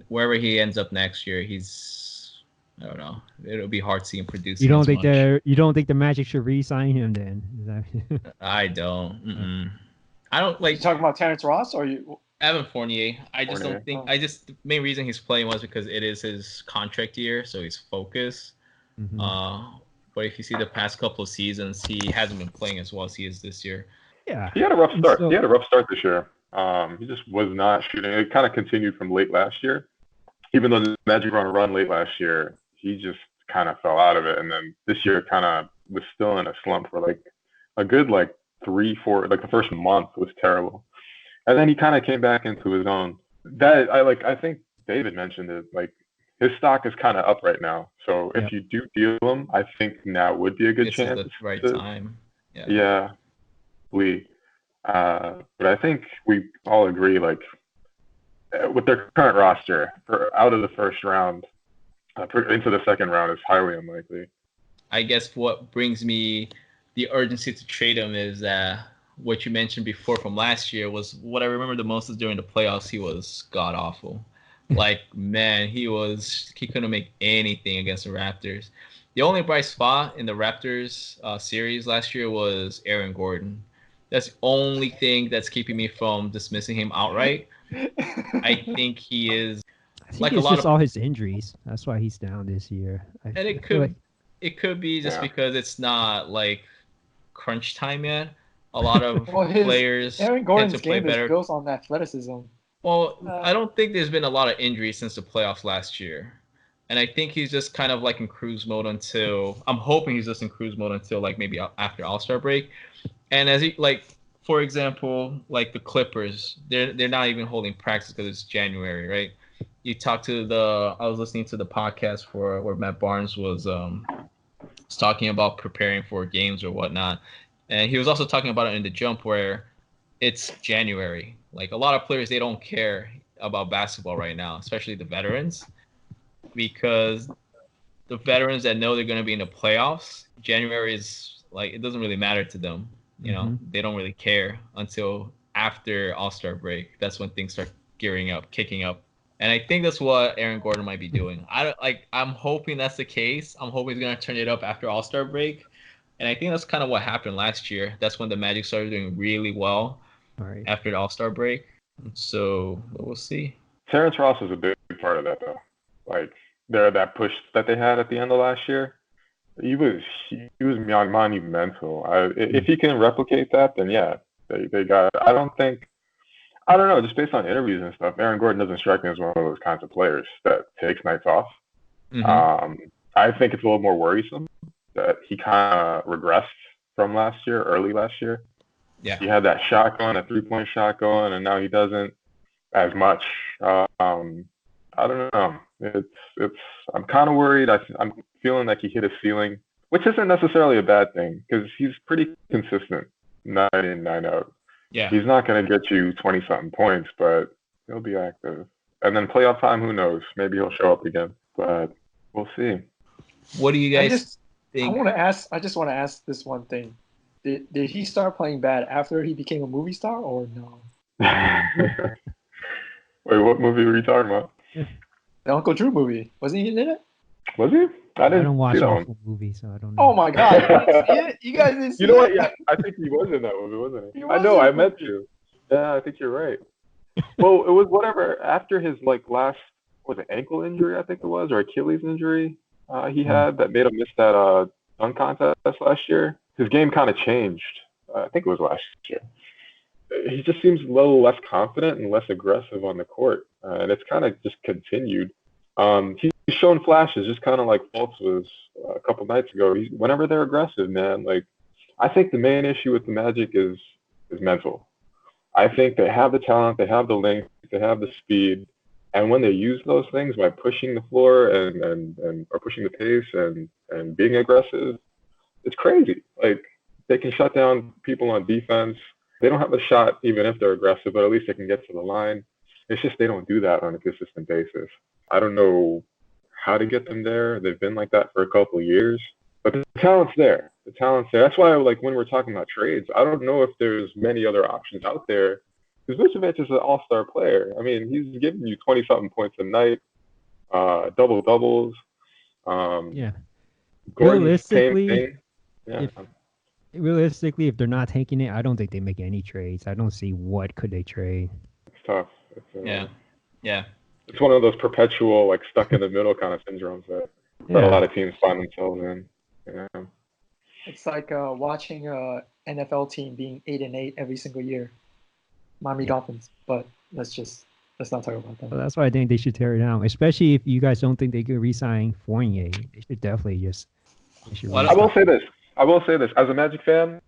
Speaker 4: wherever he ends up next year, I don't know. It'll be hard to see him produce.
Speaker 3: You don't think the Magic should re-sign him then?
Speaker 4: I don't. I don't like.
Speaker 1: You talking about Terrence Ross or you?
Speaker 4: Evan Fournier. I just don't think. The main reason he's playing was because it is his contract year, so he's focused. Mm-hmm. But if you see the past couple of seasons, he hasn't been playing as well as he is this year.
Speaker 3: Yeah.
Speaker 2: He had a rough start. He had a rough start this year. He just was not shooting. It kind of continued from late last year. Even though the Magic were on a run late last year, he just kind of fell out of it. And then this year kind of was still in a slump for like a good 3-4, like the first month was terrible. And then he kind of came back into his own. I think David mentioned it, like his stock is kind of up right now. So if you do deal him, I think now would be a good chance.
Speaker 4: It's the right time.
Speaker 2: Yeah. But I think we all agree, like, with their current roster, out of the first round into the second round is highly unlikely.
Speaker 4: I guess what brings me the urgency to trade him is what you mentioned before from last year was what I remember the most is during the playoffs. He was god awful. Like, man, he couldn't make anything against the Raptors. The only bright spot in the Raptors series last year was Aaron Gordon. That's the only thing that's keeping me from dismissing him outright. I think he is.
Speaker 3: I think it's just all his injuries. That's why he's down this year.
Speaker 4: It could be just because it's not like crunch time yet. A lot of players
Speaker 1: Aaron Gordon's
Speaker 4: tend to play
Speaker 1: game
Speaker 4: better.
Speaker 1: is built on athleticism.
Speaker 4: Well, I don't think there's been a lot of injuries since the playoffs last year. And I think he's just kind of like in cruise mode I'm hoping he's just in cruise mode until like maybe after All-Star break. And as for example, like the Clippers, they're not even holding practice because it's January, right? You talk to I was listening to the podcast where Matt Barnes was talking about preparing for games or whatnot. And he was also talking about it in the jump where it's January. Like a lot of players, they don't care about basketball right now, especially the veterans, because the veterans that know they're going to be in the playoffs, January is like, it doesn't really matter to them. You know, they don't really care until after All-Star break. That's when things start kicking up. And I think that's what Aaron Gordon might be doing. I'm hoping that's the case. I'm hoping he's going to turn it up after All-Star break. And I think that's kind of what happened last year. That's when the Magic started doing really well after the All-Star break. So we'll see. Terrence
Speaker 2: Ross was a big part of that, though. Like, that push that they had at the end of last year, he was monumental. If he can replicate that, then yeah, they got. I don't know. Just based on interviews and stuff, Aaron Gordon doesn't strike me as one of those kinds of players that takes nights off. I think it's a little more worrisome that he kind of regressed from early last year.
Speaker 4: Yeah,
Speaker 2: he had that shot going, a 3-point shot going, and now he doesn't as much. I don't know. I'm kind of worried. I'm feeling like he hit a ceiling, which isn't necessarily a bad thing because he's pretty consistent, 9 in, 9 out.
Speaker 4: Yeah,
Speaker 2: he's not going to get you 20-something points, but he'll be active. And then playoff time, who knows? Maybe he'll show up again, but we'll see.
Speaker 4: What do you guys think?
Speaker 1: I just want to ask this one thing. Did he start playing bad after he became a movie star or no?
Speaker 2: Wait, what movie were you talking about?
Speaker 1: The Uncle Drew movie. Wasn't he in it?
Speaker 2: Was he? I
Speaker 3: don't watch awful movies, so I don't know.
Speaker 1: Oh my god! You didn't see it? You guys didn't see it?
Speaker 2: You know what? Yeah, I think he was in that movie, wasn't he? I know. I meant to. Yeah, I think you're right. Well, it was whatever after his last was it ankle injury, I think it was, or Achilles injury he had that made him miss that dunk contest last year. His game kind of changed. I think it was last year. He just seems a little less confident and less aggressive on the court, and it's kind of just continued. He's shown flashes, just kind of like Fultz was a couple nights ago. Whenever they're aggressive, man, like I think the main issue with the Magic is mental. I think they have the talent, they have the length, they have the speed, and when they use those things by pushing the floor and or pushing the pace and being aggressive, it's crazy. Like they can shut down people on defense. They don't have a shot even if they're aggressive, but at least they can get to the line. It's just they don't do that on a consistent basis. I don't know how to get them there. They've been like that for a couple of years, but the talent's there. The talent's there. That's why, like, when we're talking about trades, I don't know if there's many other options out there. Because Vucevic is an all-star player. I mean, he's giving you 20-something points a night, double-doubles.
Speaker 3: Yeah.
Speaker 2: Gordon,
Speaker 3: Realistically,
Speaker 2: same thing. Yeah.
Speaker 3: Realistically, if they're not taking it, I don't think they make any trades. I don't see what could they trade.
Speaker 2: It's tough.
Speaker 4: Yeah.
Speaker 2: It's one of those perpetual, like, stuck in the middle kind of syndromes that a lot of teams find themselves in. Yeah.
Speaker 1: It's like watching a NFL team being 8-8 every single year. Miami Dolphins, but let's not talk about that.
Speaker 3: Well, that's why I think they should tear it down, especially if you guys don't think they could re-sign Fournier. They should definitely just.
Speaker 2: I will say this. As a Magic fan,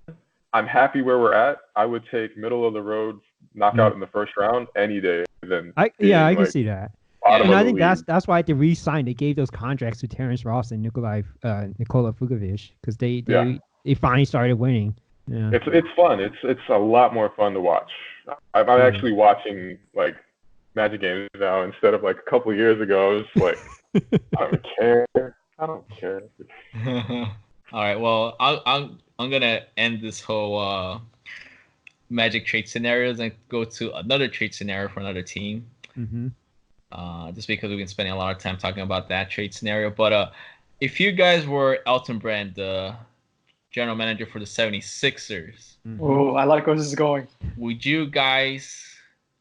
Speaker 2: I'm happy where we're at. I would take middle of the road knockout in the first round any day.
Speaker 3: I can see that.
Speaker 2: And
Speaker 3: I think that's why they re-signed. They gave those contracts to Terrence Ross and Nikola Vucevic because they finally started winning. Yeah.
Speaker 2: It's fun. It's a lot more fun to watch. I'm actually watching like Magic games now instead of like a couple of years ago. It's like I don't care.
Speaker 4: All right. Well, I'm gonna end this whole Magic trade scenarios and go to another trade scenario for another team.
Speaker 3: Mm-hmm.
Speaker 4: Just because we've been spending a lot of time talking about that trade scenario. But if you guys were Elton Brand, the general manager for the 76ers.
Speaker 1: Mm-hmm. Oh, I like where this is going.
Speaker 4: Would you guys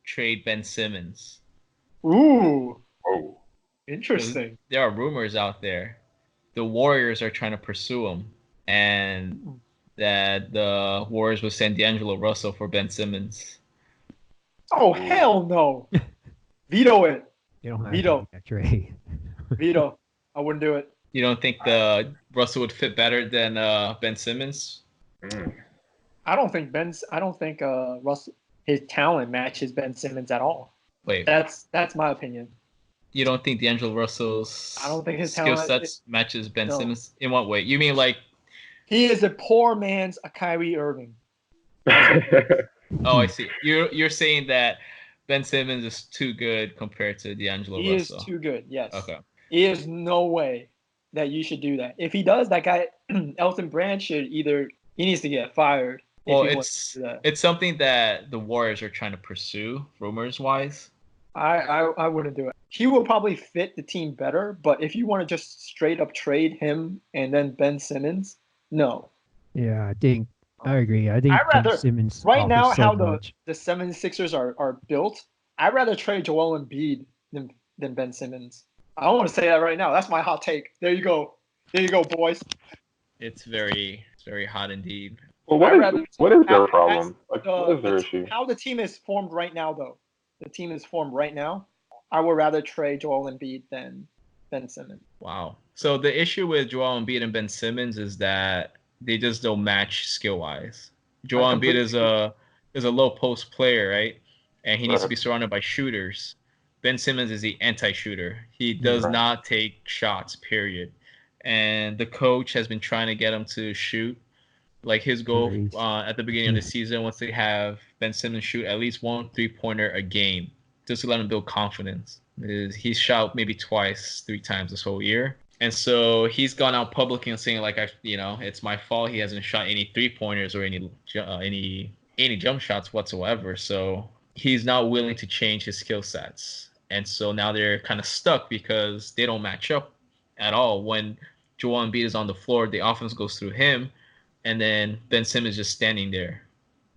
Speaker 4: trade Ben Simmons?
Speaker 1: Ooh.
Speaker 2: Oh.
Speaker 1: Interesting.
Speaker 4: There are rumors out there. The Warriors are trying to pursue him, and that the Warriors would send D'Angelo Russell for Ben Simmons.
Speaker 1: Oh, hell no. Veto it.
Speaker 3: You don't have
Speaker 1: Veto.
Speaker 3: that trade.
Speaker 1: Veto. I wouldn't do it.
Speaker 4: You don't think the Russell would fit better than Ben Simmons?
Speaker 1: I don't think Russell, his talent matches Ben Simmons at all.
Speaker 4: Wait,
Speaker 1: that's my opinion.
Speaker 4: You don't think D'Angelo Russell's skill sets matches Ben Simmons? In what way? You mean like
Speaker 1: he is a poor man's Kyrie Irving?
Speaker 4: Oh, I see. You're saying that Ben Simmons is too good compared to D'Angelo Russell.
Speaker 1: He is too good. Yes.
Speaker 4: Okay.
Speaker 1: There's no way that you should do that. If he does, that guy Elton Brand he needs to get fired.
Speaker 4: Well, it's something that the Warriors are trying to pursue, rumors wise.
Speaker 1: I wouldn't do it. He will probably fit the team better, but if you want to just straight up trade him and then Ben Simmons, no.
Speaker 3: Yeah, I agree. I think Ben Simmons
Speaker 1: right now how
Speaker 3: much.
Speaker 1: the 76ers are built, I'd rather trade Joel Embiid than Ben Simmons. I want to say that right now. That's my hot take. There you go, boys.
Speaker 4: It's very hot indeed.
Speaker 2: Well, what is their problem? What is their issue?
Speaker 1: How the team is formed right now, though. The team is formed right now. I would rather trade Joel Embiid than Ben Simmons.
Speaker 4: Wow. So the issue with Joel Embiid and Ben Simmons is that they just don't match skill-wise. Joel Embiid is a low post player, right? And he needs to be surrounded by shooters. Ben Simmons is the anti-shooter. He does not take shots, period. And the coach has been trying to get him to shoot. Like his goal at the beginning of the season was to have Ben Simmons shoot at least 1 3-pointer a game, just to let him build confidence. He's shot maybe 3 times this whole year. And so he's gone out publicly and saying like, it's my fault. He hasn't shot any 3-pointers or any jump shots whatsoever. So he's not willing to change his skill sets. And so now they're kind of stuck because they don't match up at all. When Joel Embiid is on the floor, the offense goes through him. And then Ben Simmons just standing there.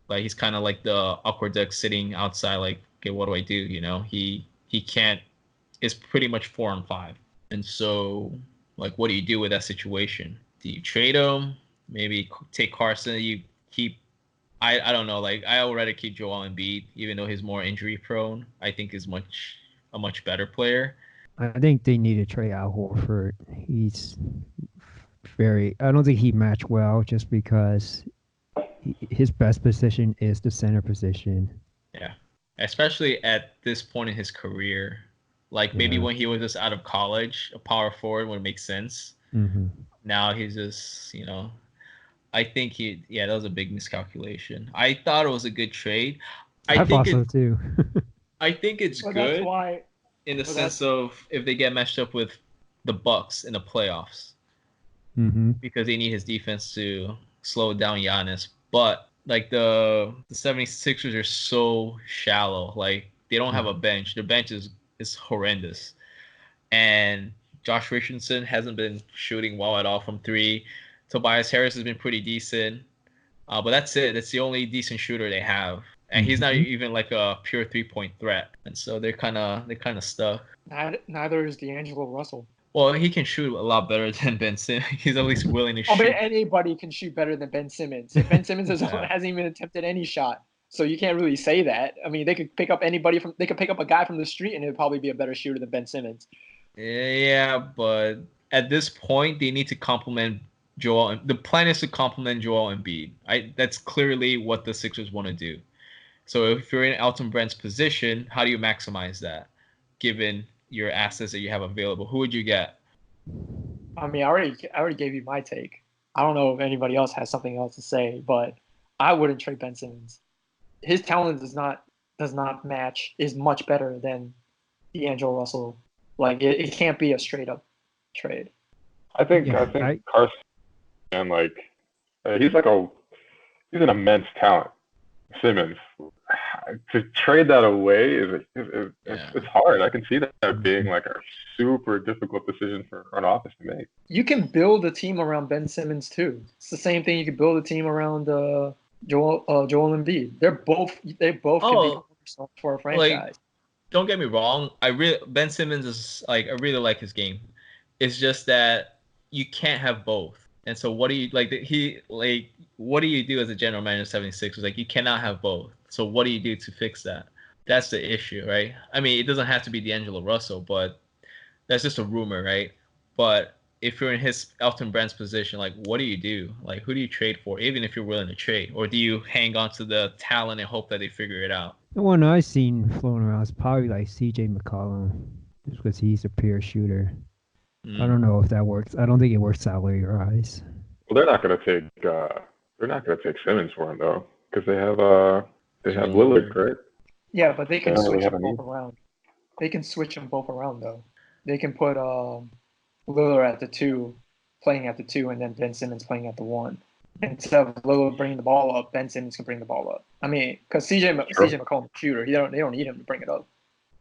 Speaker 4: Like he's kind of like the awkward duck sitting outside like, okay, what do I do? He can't is pretty much 4-5. And so, like, what do you do with that situation? Do you trade him? Maybe take Carson. You keep. I don't know. Like, I would rather keep Joel Embiid, even though he's more injury prone. I think is a much better player.
Speaker 3: I think they need to trade Al Horford. He's I don't think he matched well just because his best position is the center position.
Speaker 4: Yeah, especially at this point in his career. Like, maybe when he was just out of college, a power forward would make sense.
Speaker 3: Mm-hmm.
Speaker 4: Now he's just, I think that was a big miscalculation. I thought it was a good trade.
Speaker 3: I thought so too.
Speaker 4: I think it's good in the sense of if they get matched up with the Bucks in the playoffs.
Speaker 3: Mm-hmm.
Speaker 4: Because they need his defense to slow down Giannis. But, like, the 76ers are so shallow. Like, they don't have a bench. Their bench is horrendous. And Josh Richardson hasn't been shooting well at all from three. Tobias Harris has been pretty decent. But that's it. That's the only decent shooter they have. And he's not even like a pure 3-point threat. And so they're kind of stuck.
Speaker 1: Neither is D'Angelo Russell.
Speaker 4: Well, he can shoot a lot better than Ben Simmons. He's at least willing to shoot.
Speaker 1: But anybody can shoot better than Ben Simmons. Ben Simmons hasn't even attempted any shot. So you can't really say that. I mean, they could pick up a guy from the street and it'd probably be a better shooter than Ben Simmons.
Speaker 4: Yeah, but at this point, they need to complement Joel. The plan is to complement Joel Embiid. That's clearly what the Sixers want to do. So if you're in Elton Brand's position, how do you maximize that, given your assets that you have available? Who would you get?
Speaker 1: I mean, I already gave you my take. I don't know if anybody else has something else to say, but I wouldn't trade Ben Simmons. His talent is much better than D'Angelo Russell. Like, it can't be a straight up trade.
Speaker 2: I think Carson, and like he's an immense talent. Simmons, to trade that away it's hard. I can see that being like a super difficult decision for an office to make.
Speaker 1: You can build a team around Ben Simmons too. It's the same thing. You can build a team around Joel Embiid. They both can be for a franchise.
Speaker 4: Like, don't get me wrong. Ben Simmons is like, I really like his game. It's just that you can't have both. And so what do you what do you do as a general manager of 76ers? Like, you cannot have both. So what do you do to fix that? That's the issue, right? I mean, it doesn't have to be D'Angelo Russell, but that's just a rumor, right? But if you're in Elton Brand's position, like, what do you do? Like, who do you trade for, even if you're willing to trade? Or do you hang on to the talent and hope that they figure it out?
Speaker 3: The one I've seen floating around is probably like CJ McCollum, just because he's a pure shooter. I don't know if that works. I don't think it works salary-wise.
Speaker 2: Well, they're not going to take Simmons for him though, because they have Lillard, right?
Speaker 1: Yeah, but they can switch them both around. They can switch them both around though. They can put Lillard at the 2, playing at the 2, and then Ben Simmons playing at the 1. Instead of Lillard bringing the ball up, Ben Simmons can bring the ball up. I mean, because CJ McCollum's a shooter, they don't need him to bring it up.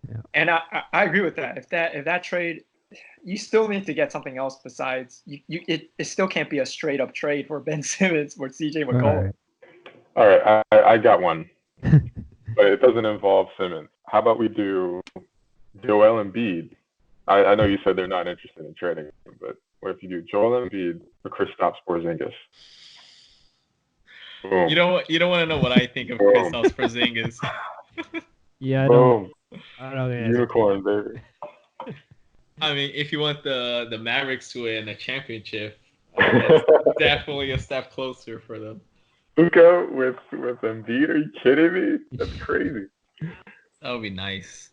Speaker 3: Yeah.
Speaker 1: And I agree with that. If that trade, you still need to get something else besides it still can't be a straight up trade for Ben Simmons or CJ McCollum.
Speaker 2: All right, I got one, but it doesn't involve Simmons. How about we do Joel Embiid? I know you said they're not interested in trading him, but what if you do Joel Embiid for Kristaps Porzingis? Boom.
Speaker 4: You don't want to know what I think of Kristaps Porzingis.
Speaker 3: Yeah, I don't know.
Speaker 2: Unicorn, baby.
Speaker 4: I mean, if you want the Mavericks to win a championship, that's definitely a step closer for them.
Speaker 2: Luka with Embiid? Are you kidding me? That's crazy.
Speaker 4: That would be nice.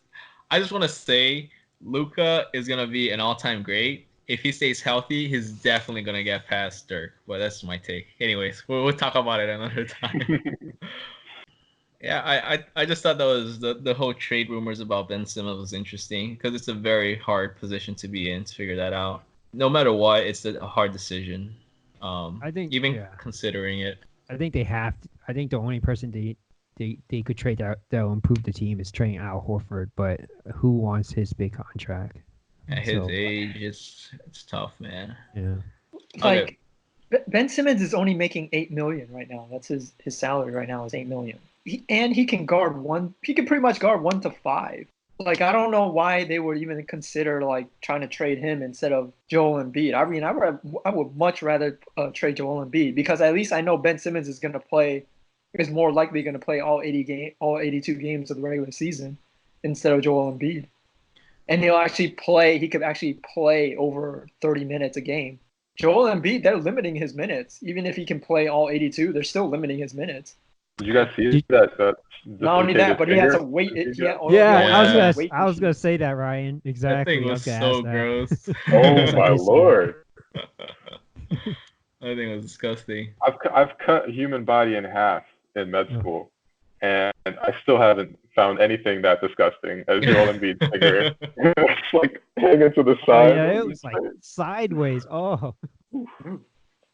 Speaker 4: I just want to say, Luka is gonna be an all-time great. If he stays healthy, he's definitely gonna get past Dirk. But that's my take. Anyways, we'll talk about it another time. Yeah, I just thought that was the whole trade rumors about Ben Simmons was interesting because it's a very hard position to be in to figure that out. No matter what, it's a hard decision.
Speaker 3: I think
Speaker 4: considering it.
Speaker 3: I think they have to. I think the only person they could trade that will improve the team is trading Al Horford, but who wants his big contract?
Speaker 4: At his age, it's tough, man.
Speaker 3: Yeah.
Speaker 1: Like, Ben Simmons is only making $8 million right now. That's his salary right now is $8 million. He can guard one. He can pretty much guard 1 to 5. like I don't know why they would even consider like trying to trade him instead of Joel Embiid. I mean, I would much rather trade Joel Embiid because at least I know Ben Simmons is more likely going to play all 82 games of the regular season instead of Joel Embiid, and he could actually play over 30 minutes a game. Joel Embiid, they're limiting his minutes. Even if he can play all 82, they're still limiting his minutes.
Speaker 2: Did you guys see that?
Speaker 1: Not only that, but he has
Speaker 2: finger?
Speaker 1: a weight.
Speaker 3: Yeah, I was gonna say that, Ryan.
Speaker 4: That
Speaker 3: Exactly.
Speaker 4: thing
Speaker 3: I
Speaker 4: was
Speaker 3: gonna
Speaker 4: so
Speaker 3: ask that.
Speaker 4: gross.
Speaker 2: Oh my lord!
Speaker 4: That thing was disgusting.
Speaker 2: I've cut human body in half in med school, and I still haven't found anything that disgusting as Joel Embiid's finger. It's like hanging to the side.
Speaker 3: Yeah, it was like sideways. Oh.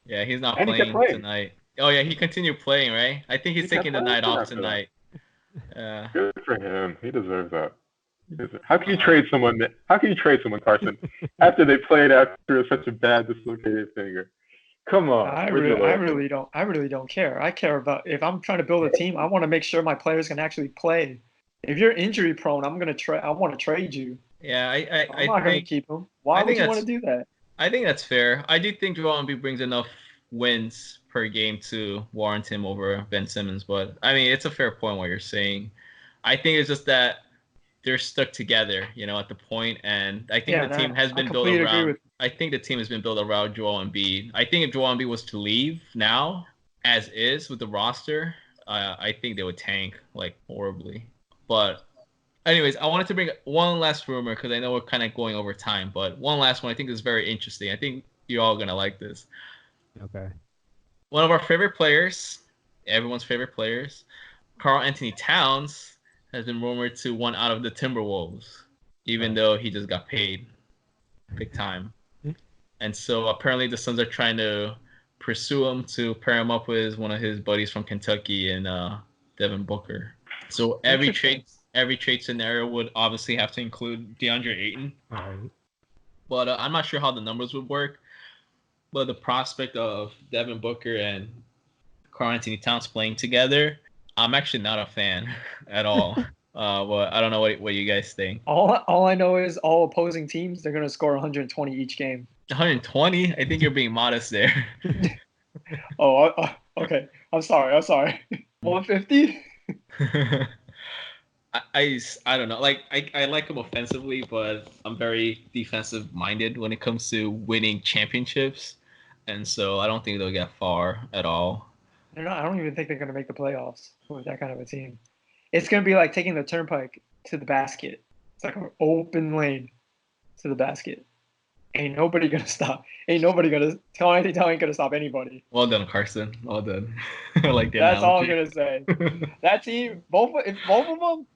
Speaker 4: Yeah, he's not
Speaker 2: And he kept
Speaker 4: playing
Speaker 2: playing.
Speaker 4: tonight. Oh yeah, he continued playing, right? I think he's taking the night off tonight.
Speaker 2: Good for him. He deserves that. How can you trade someone? How can you trade someone, Carson, after they played after such a bad dislocated finger? Come on.
Speaker 1: I really don't care. I care about if I'm trying to build a team, I want to make sure my players can actually play. If you're injury prone, I want to trade you.
Speaker 4: Yeah,
Speaker 1: I'm not going to keep him. Why would you want to do that?
Speaker 4: I think that's fair. I do think Joel Embiid brings enough wins per game to warrant him over Ben Simmons, but I mean, it's a fair point what you're saying. I think it's just that they're stuck together, at the point, and I think the team has been built around. I think the team has been built around Joel Embiid. I think if Joel Embiid was to leave now, as is with the roster, I think they would tank like horribly. But anyways, I wanted to bring one last rumor because I know we're kind of going over time, but one last one I think is very interesting. I think you're all gonna like this.
Speaker 3: Okay.
Speaker 4: One of our favorite players, everyone's favorite players, Karl Anthony Towns, has been rumored to want out of the Timberwolves, even though he just got paid big time. And so apparently the Suns are trying to pursue him to pair him up with one of his buddies from Kentucky and Devin Booker. So every trade scenario would obviously have to include DeAndre Ayton.
Speaker 3: Right.
Speaker 4: But I'm not sure how the numbers would work. But the prospect of Devin Booker and Karl Anthony Towns playing together, I'm actually not a fan at all. Well, I don't know what you guys think.
Speaker 1: All I know is all opposing teams, they're going to score 120 each game. 120?
Speaker 4: I think you're being modest there.
Speaker 1: Okay. I'm sorry. 150?
Speaker 4: I don't know. Like I like him offensively, but I'm very defensive minded when it comes to winning championships, and so I don't think they'll get far at all.
Speaker 1: I don't even think they're gonna make the playoffs with that kind of a team. It's gonna be like taking the turnpike to the basket. It's like an open lane to the basket. Ain't nobody gonna stop. Karl Anthony Towns ain't gonna stop anybody.
Speaker 4: Well done, Carson. Well done. Like
Speaker 1: that's all I'm gonna say. That team, if both of them,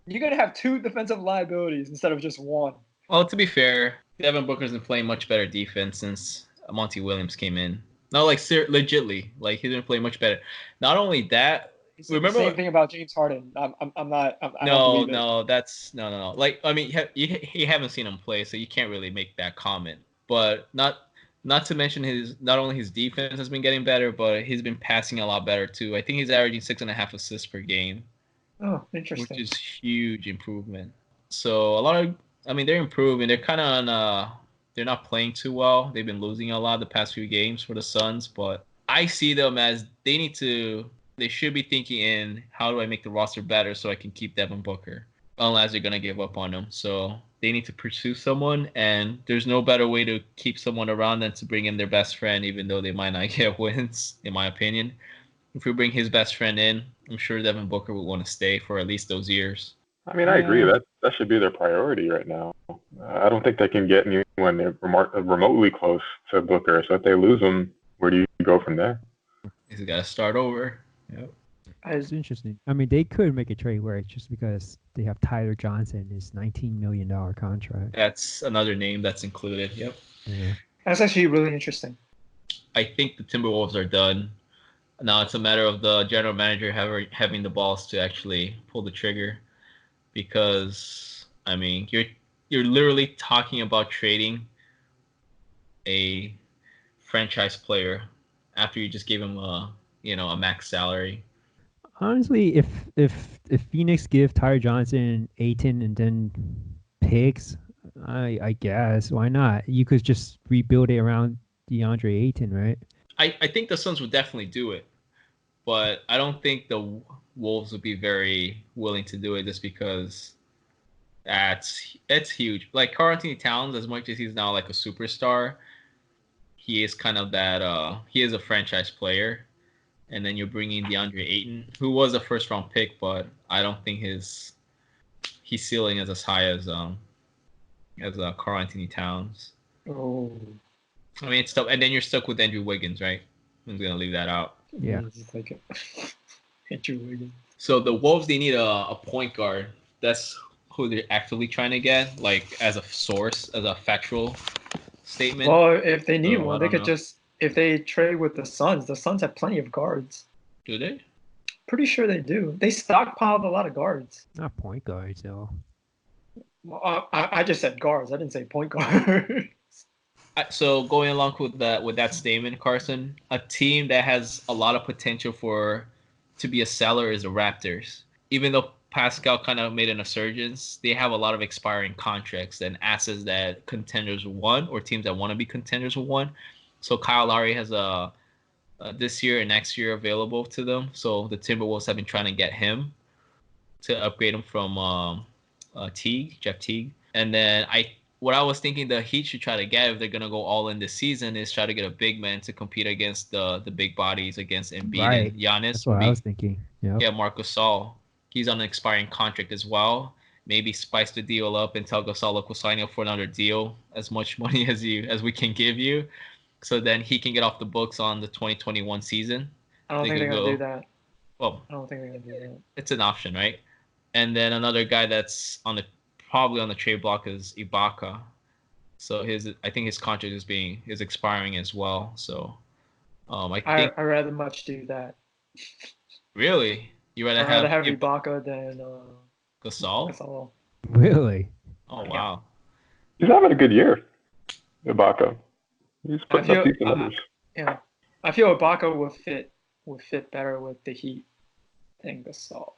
Speaker 1: you're gonna have two defensive liabilities instead of just one.
Speaker 4: Well, to be fair, Devin Booker's been playing much better defense since Monty Williams came in. No, like legitly, like he's been playing much better. Not only that, remember
Speaker 1: the same thing about James Harden. I'm not.
Speaker 4: No. Like I mean, you haven't seen him play, so you can't really make that comment. But not to mention not only his defense has been getting better, but he's been passing a lot better too. I think he's averaging 6.5 assists per game.
Speaker 1: Oh, interesting.
Speaker 4: Which is huge improvement. So they're improving. They're kind of on they're not playing too well. They've been losing a lot the past few games for the Suns, but I see them as they should be thinking in how do I make the roster better so I can keep Devin Booker, unless they're going to give up on him. So they need to pursue someone, and there's no better way to keep someone around than to bring in their best friend, even though they might not get wins, in my opinion. If we bring his best friend in, I'm sure Devin Booker would want to stay for at least those years.
Speaker 2: I mean, I agree. That should be their priority right now. I don't think they can get anyone remotely close to Booker. So if they lose him, where do you go from there?
Speaker 4: He's got to start over. Yep.
Speaker 3: It's interesting. I mean, they could make a trade where it's just because they have Tyler Johnson, his $19 million contract.
Speaker 4: That's another name that's included. Yep.
Speaker 3: Yeah.
Speaker 1: That's actually really interesting.
Speaker 4: I think the Timberwolves are done. Now it's a matter of the general manager having the balls to actually pull the trigger, because I mean you're literally talking about trading a franchise player after you just gave him a max salary.
Speaker 3: Honestly, if Phoenix give Tyler Johnson, Ayton, and then picks, I guess why not? You could just rebuild it around DeAndre Ayton, right?
Speaker 4: I think the Suns would definitely do it, but I don't think the Wolves would be very willing to do it just because it's huge. Like Karl Anthony Towns, as much as he's now like a superstar, he is kind of that. He is a franchise player, and then you're bringing DeAndre Ayton, who was a first round pick, but I don't think his ceiling is as high as Karl Anthony Towns.
Speaker 1: Oh.
Speaker 4: I mean, it's still, and then you're stuck with Andrew Wiggins, right? I'm gonna leave that out.
Speaker 3: Yeah.
Speaker 1: It's like Andrew Wiggins.
Speaker 4: So the Wolves, they need a point guard. That's who they're actively trying to get, like as a source, as a factual statement.
Speaker 1: Well, if they need
Speaker 4: So,
Speaker 1: one,
Speaker 4: I
Speaker 1: they
Speaker 4: don't
Speaker 1: could
Speaker 4: know.
Speaker 1: just if they trade with the Suns have plenty of guards.
Speaker 4: Do they?
Speaker 1: Pretty sure they do. They stockpiled a lot of guards.
Speaker 3: Not point guards though.
Speaker 1: Well, I just said guards. I didn't say point guard.
Speaker 4: So going along with that statement, Carson, a team that has a lot of potential to be a seller is the Raptors. Even though Pascal kind of made an resurgence, they have a lot of expiring contracts and assets that contenders want or teams that want to be contenders will want. So Kyle Lowry has this year and next year available to them. So the Timberwolves have been trying to get him to upgrade him from Jeff Teague. And then what I was thinking the Heat should try to get if they're gonna go all in this season is try to get a big man to compete against the big bodies against Embiid and Giannis.
Speaker 3: That's what I was thinking.
Speaker 4: Yeah, Marc Gasol. He's on an expiring contract as well. Maybe spice the deal up and tell Gasol, look, we'll sign you up for another deal, as much money as we can give you, so then he can get off the books on the 2021 season.
Speaker 1: I don't think they're gonna do that.
Speaker 4: Well,
Speaker 1: I don't think they're gonna do that.
Speaker 4: It's an option, right? And then another guy that's probably on the trade block is Ibaka. So I think his contract is expiring as well. So I
Speaker 1: rather much do that.
Speaker 4: Really? You rather
Speaker 1: have Ibaka than
Speaker 4: Gasol?
Speaker 3: Really?
Speaker 4: Oh wow.
Speaker 2: He's having a good year, Ibaka. He's putting up decent numbers.
Speaker 1: Yeah, I feel Ibaka would fit better with the Heat than Gasol.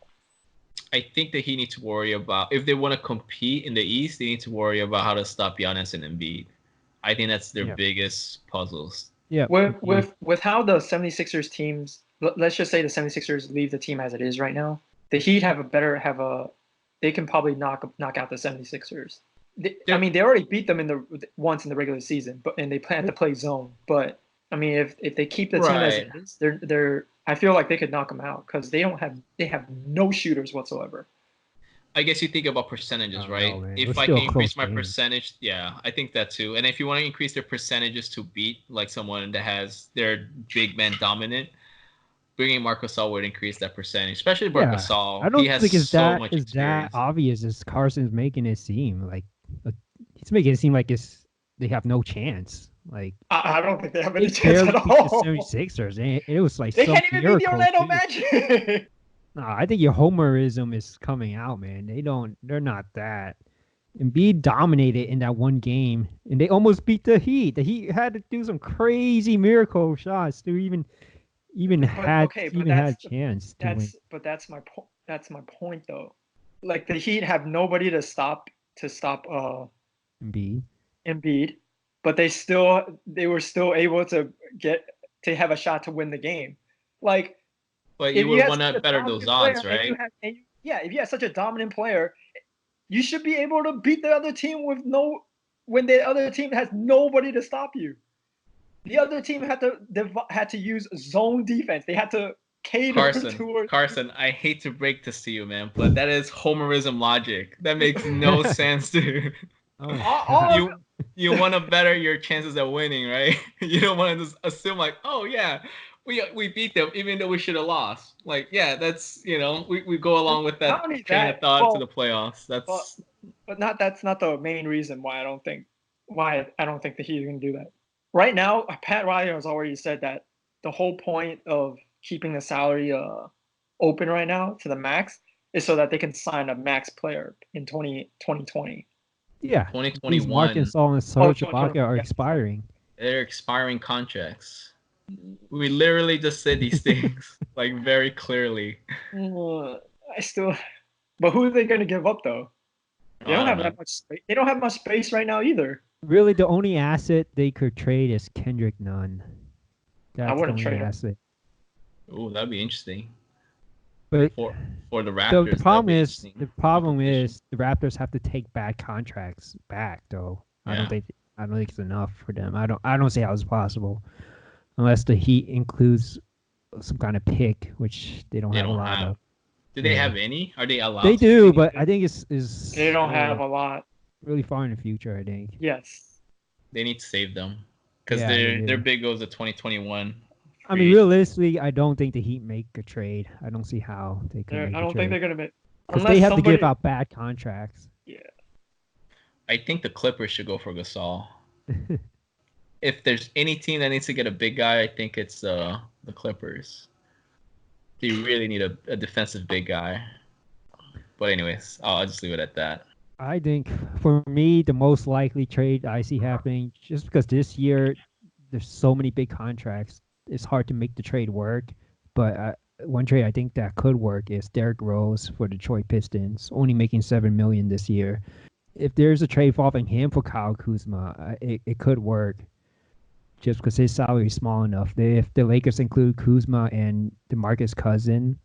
Speaker 4: I think that he needs to worry about, if they want to compete in the East, they need to worry about how to stop Giannis and Embiid. I think that's their biggest puzzles.
Speaker 3: Yeah.
Speaker 1: With how the 76ers teams, let's just say the 76ers leave the team as it is right now, the Heat they can probably knock out the 76ers. They already beat them once in the regular season, and they plan to play zone. But I mean, if they keep the team as it is, they're I feel like they could knock them out because they have no shooters whatsoever.
Speaker 4: I guess you think about percentages, right? If I can increase my percentage, yeah, I think that too. And if you want to increase their percentages to beat like someone that has their big man dominant, bringing Marc Gasol would increase that percentage, especially Marc Gasol.
Speaker 3: I don't think it's
Speaker 4: much
Speaker 3: that obvious as Carson's making it seem. Like he's making it seem like they have no chance. Like
Speaker 1: I don't think they have any chance at all.
Speaker 3: The 76ers. It was like
Speaker 1: they can't even beat the Orlando Magic.
Speaker 3: No, I think your homerism is coming out, man. They're not that. Embiid dominated in that one game, and they almost beat the Heat. The Heat had to do some crazy miracle shots to even had a chance to win.
Speaker 1: But that's my point. That's my point, though. Like the Heat have nobody to stop Embiid, but they were still able to have a shot to win the game. Like,
Speaker 4: but you would want to better those odds, right?
Speaker 1: If you have such a dominant player, you should be able to beat the other team when the other team has nobody to stop you. The other team had to use zone defense. They had to cater towards
Speaker 4: Carson. I hate to break this to you, man, but that is homerism logic. That makes no sense, dude. You want to better your chances of winning, right? You don't want to just assume like, oh yeah, we beat them even though we should have lost. Like, yeah, that's we go along with that train of thought to the playoffs.
Speaker 1: That's not the main reason why I don't think the Heat are going to do that. Right now, Pat Riley has already said that the whole point of keeping the salary open right now to the max is so that they can sign a max player in 2020.
Speaker 3: Yeah,
Speaker 4: 2021.
Speaker 3: Marc Gasol and Serge Ibaka are expiring.
Speaker 4: They're expiring contracts. We literally just said these things like very clearly.
Speaker 1: I still, but who are they going to give up though? They don't have
Speaker 4: know.
Speaker 1: that much space. They don't have much space right now either.
Speaker 3: Really, the only asset they could trade is Kendrick Nunn. That's
Speaker 1: I wouldn't
Speaker 3: the only
Speaker 1: trade him.
Speaker 3: asset.
Speaker 4: Oh, that'd be interesting.
Speaker 3: But
Speaker 4: For the Raptors,
Speaker 3: the problem is the Raptors have to take bad contracts back though.
Speaker 4: Yeah.
Speaker 3: I don't think it's enough for them. I don't see how it's possible unless the Heat includes some kind of pick, which they don't have a lot of.
Speaker 4: Do they have any? Are they allowed?
Speaker 3: They do, but I think it's
Speaker 1: they don't have a lot.
Speaker 3: Really far in the future, I think.
Speaker 1: Yes.
Speaker 4: They need to save them because their big goes to 2021.
Speaker 3: I mean, realistically, I don't think the Heat make a trade. I don't see how they could.
Speaker 1: I don't think they're gonna make.
Speaker 3: Because they have to give out bad contracts.
Speaker 1: Yeah.
Speaker 4: I think the Clippers should go for Gasol. If there's any team that needs to get a big guy, I think it's the Clippers. They really need a defensive big guy. But anyways, I'll just leave it at that.
Speaker 3: I think for me, the most likely trade I see happening, just because this year there's so many big contracts, it's hard to make the trade work. But one trade I think that could work is Derrick Rose for Detroit Pistons, only making $7 million this year. If there's a trade involving him for Kyle Kuzma, it could work. Just because his salary is small enough. If the Lakers include Kuzma and DeMarcus Cousins,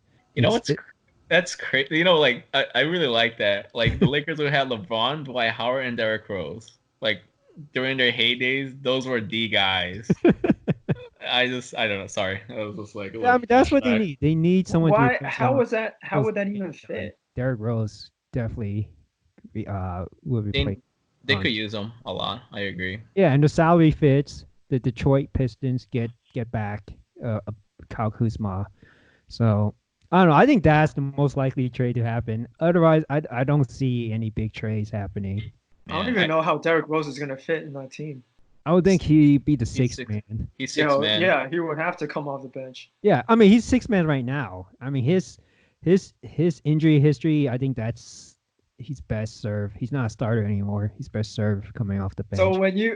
Speaker 4: that's crazy. You know, like I really like that. Like the Lakers would have LeBron, Dwight Howard, and Derrick Rose. Like during their heydays, those were the guys. I don't know. Sorry, I was just like.
Speaker 3: Yeah, I mean, that's what they need. They need someone.
Speaker 1: Why? How was that? How would that even fit?
Speaker 3: Derrick Rose definitely would be played.
Speaker 4: They could use them a lot. I agree.
Speaker 3: Yeah, and the salary fits. The Detroit Pistons get back Kyle Kuzma. So I don't know. I think that's the most likely trade to happen. Otherwise, I don't see any big trades happening.
Speaker 1: I don't even know how Derrick Rose is going to fit in that team.
Speaker 3: I would think he'd be the sixth man.
Speaker 4: He's sixth man.
Speaker 1: Yeah, he would have to come off the bench.
Speaker 3: Yeah, I mean he's sixth man right now. I mean his injury history. I think he's best served. He's not a starter anymore. He's best served coming off the bench.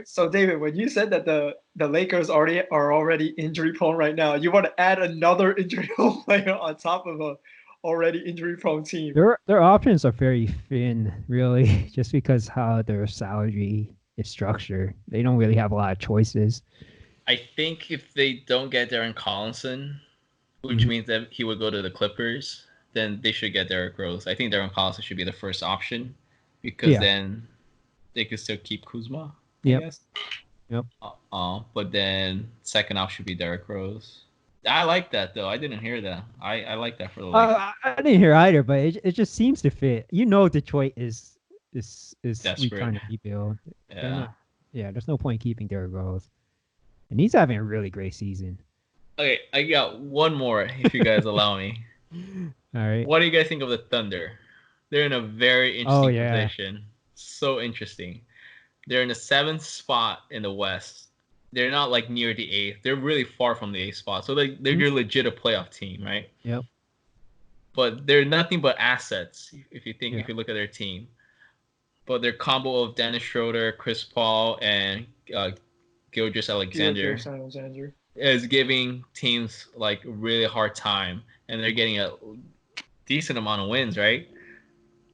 Speaker 1: So David, when you said that the Lakers are already injury prone right now, you want to add another injury prone player on top of a already injury prone team.
Speaker 3: Their options are very thin, really, just because how their salary is structured. They don't really have a lot of choices.
Speaker 4: I think if they don't get Darren Collinson, which means that he would go to the Clippers, then they should get Derrick Rose. I think Darren Collison should be the first option because then they could still keep Kuzma.
Speaker 3: Yep.
Speaker 4: But then second option should be Derrick Rose. I like that though. I didn't hear that. I like that for the Lakers.
Speaker 3: I didn't hear either, but it just seems to fit. You know, Detroit is trying to rebuild.
Speaker 4: Yeah.
Speaker 3: There's no point keeping Derrick Rose, and he's having a really great season.
Speaker 4: Okay, I got one more if you guys allow me.
Speaker 3: All right.
Speaker 4: What do you guys think of the Thunder? They're in a very interesting position. So interesting. They're in the 7th spot in the West. They're not like near the 8th. They're really far from the 8th spot. So they're legit a playoff team, right?
Speaker 3: Yep.
Speaker 4: But they're nothing but assets if you look at their team. But their combo of Dennis Schroeder, Chris Paul, and Gilgeous-Alexander is giving teams like a really hard time. And they're getting a decent amount of wins, right?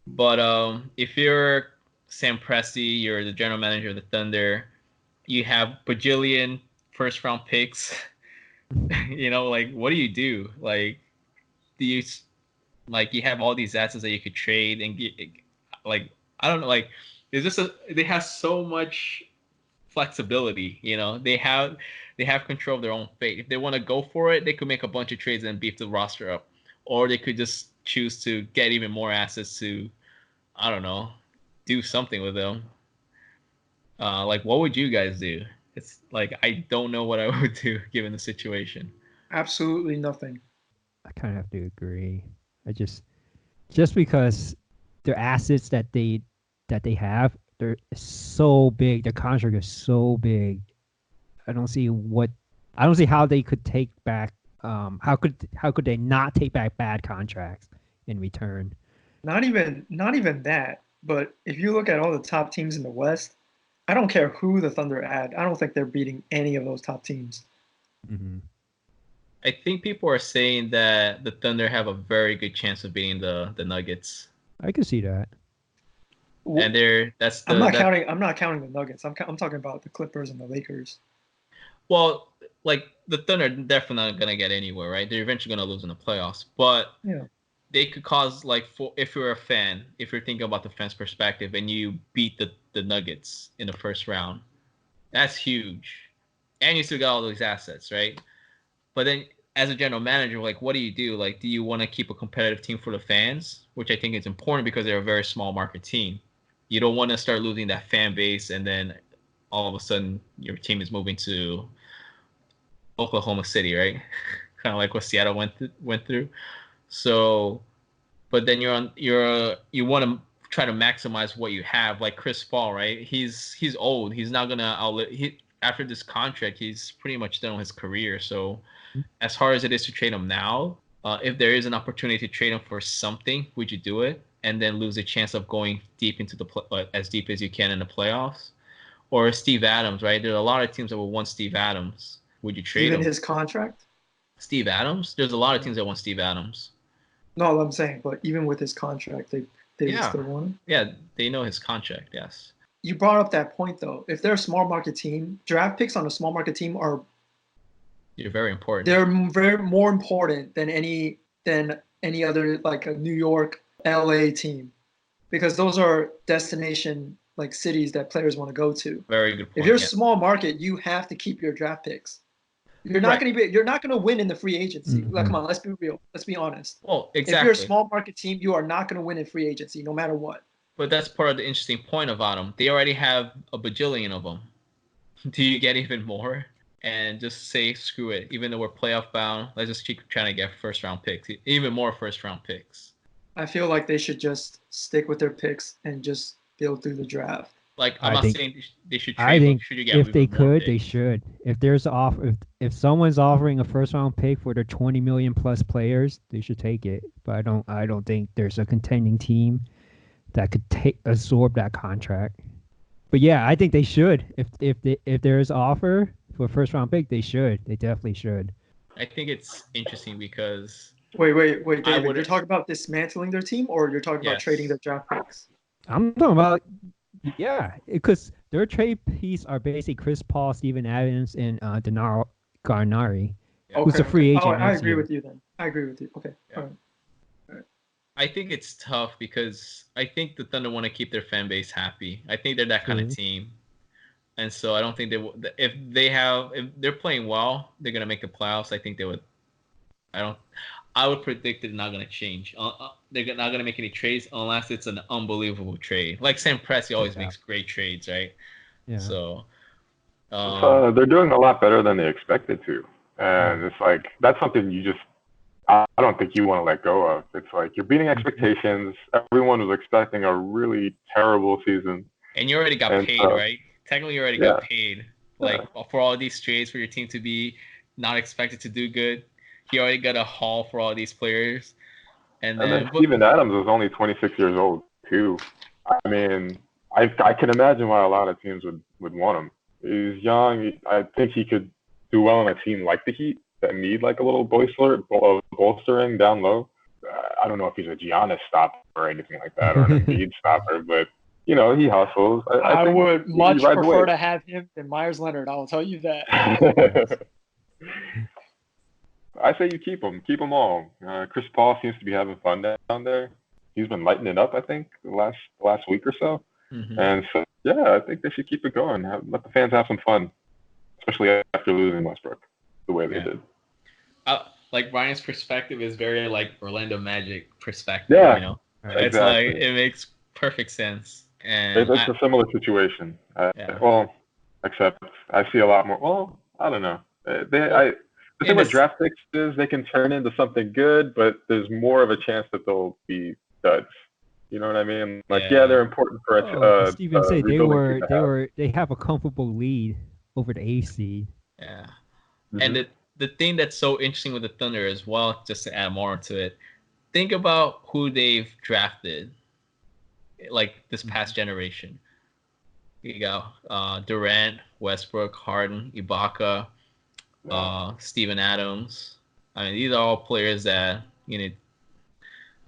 Speaker 4: But if you're Sam Presti, you're the general manager of the Thunder, you have bajillion first-round picks. You know, like, what do you do? Like, you have all these assets that you could trade and get, like, I don't know, like, they have so much flexibility, you know? They have control of their own fate. If they want to go for it, they could make a bunch of trades and beef the roster up. Or they could just choose to get even more assets to, I don't know, do something with them. Like, what would you guys do? It's like, I don't know what I would do given the situation.
Speaker 1: Absolutely nothing.
Speaker 3: I kind of have to agree. I just because their assets that they have, they're so big. Their contract is so big. I don't see how they could take back. How could they not take back bad contracts in return?
Speaker 1: Not even that. But if you look at all the top teams in the West, I don't care who the Thunder add. I don't think they're beating any of those top teams.
Speaker 3: Mm-hmm.
Speaker 4: I think people are saying that the Thunder have a very good chance of beating the Nuggets.
Speaker 3: I can see that.
Speaker 4: And
Speaker 1: I'm not counting the Nuggets. I'm talking about the Clippers and the Lakers.
Speaker 4: Well, like the Thunder are definitely not gonna get anywhere, right? They're eventually gonna lose in the playoffs, but they could cause if you're a fan, if you're thinking about the fans' perspective, and you beat the Nuggets in the first round, that's huge, and you still got all those assets, right? But then as a general manager, like, what do you do? Like, do you want to keep a competitive team for the fans, which I think is important because they're a very small market team. You don't want to start losing that fan base, and then all of a sudden your team is moving to Oklahoma City, right? Kind of like what Seattle went through. So, but then you want to try to maximize what you have, like Chris Paul, right? He's old. He's not gonna after this contract. He's pretty much done with his career. So, as hard as it is to trade him now, if there is an opportunity to trade him for something, would you do it? And then lose a chance of going deep into as deep as you can in the playoffs? Or Steve Adams, right? There are a lot of teams that will want Steve Adams. Would you trade him?
Speaker 1: Even his contract?
Speaker 4: Steve Adams? There's a lot of teams that want Steve Adams.
Speaker 1: No, I'm saying, but even with his contract, they would still want him?
Speaker 4: Yeah, they know his contract, yes.
Speaker 1: You brought up that point, though. If they're a small market team, draft picks on a small market team are
Speaker 4: very important.
Speaker 1: They're very more important than any other, like a New York, LA team, because those are destination like cities that players want to go to.
Speaker 4: Very good point.
Speaker 1: If you're a small market, you have to keep your draft picks. You're not going to win in the free agency.
Speaker 3: Mm-hmm.
Speaker 1: Like, come on, let's be real. Let's be honest.
Speaker 4: Well, exactly.
Speaker 1: If you're a small market team, you are not going to win in free agency, no matter what.
Speaker 4: But that's part of the interesting point about them. They already have a bajillion of them. Do you get even more? And just say, screw it. Even though we're playoff bound, let's just keep trying to get first-round picks, even more first-round picks.
Speaker 1: I feel like they should just stick with their picks and just build through the draft.
Speaker 4: Like, I'm not saying they should trade.
Speaker 3: I think
Speaker 4: if
Speaker 3: they could, they should. If there's if someone's offering a first-round pick for their 20 million plus players, they should take it. But I don't think there's a contending team that could absorb that contract. But yeah, I think they should. If there's offer for a first-round pick, they should. They definitely should.
Speaker 4: I think it's interesting because...
Speaker 1: Wait, David. You're talking about dismantling their team, or you're talking about trading their draft picks?
Speaker 3: I'm talking about, because their trade piece are basically Chris Paul, Steven Adams, and Denaro Garnari, who's a free agent.
Speaker 1: I agree with you then. I agree with you. Okay. Yeah. All right.
Speaker 4: I think it's tough because I think the Thunder want to keep their fan base happy. I think they're that kind of team. And so I don't think if they're playing well, they're going to make the playoffs. I think they would. I would predict they're not going to change. They're not going to make any trades unless it's an unbelievable trade. Like Sam Presti always makes great trades, right? Yeah. So
Speaker 2: they're doing a lot better than they expected to. And it's like, that's something I don't think you want to let go of. It's like you're beating expectations. Everyone was expecting a really terrible season.
Speaker 4: And you already got paid, right? Technically, you already got paid. Like, for all these trades for your team to be not expected to do good. He already got a haul for all these players. And then
Speaker 2: Steven Adams was only 26 years old, too. I mean, I can imagine why a lot of teams would want him. He's young. I think he could do well on a team like the Heat that need like a little bolstering down low. I don't know if he's a Giannis stopper or anything like that, or an Embiid stopper, but he hustles.
Speaker 1: I would much prefer to have him than Myers Leonard. I will tell you that.
Speaker 2: I say you keep them all. Chris Paul seems to be having fun down there. He's been lighting it up, I think, the last week or so. Mm-hmm. And so, I think they should keep it going. Let the fans have some fun, especially after losing Westbrook the way they did.
Speaker 4: Like Brian's perspective is very like Orlando Magic perspective.
Speaker 2: Yeah,
Speaker 4: It's
Speaker 2: exactly.
Speaker 4: like it makes perfect sense. And
Speaker 2: it's a similar situation. Well, except I see a lot more. Well, I don't know. The thing with draft picks is they can turn into something good, but there's more of a chance that they'll be duds. You know what I mean? Like, they're important for us.
Speaker 3: Steven said they have a comfortable lead over the A seed.
Speaker 4: Yeah, and the thing that's so interesting with the Thunder as well, just to add more to it, think about who they've drafted, like this past generation. You got Durant, Westbrook, Harden, Ibaka. Steven Adams. I mean, these are all players that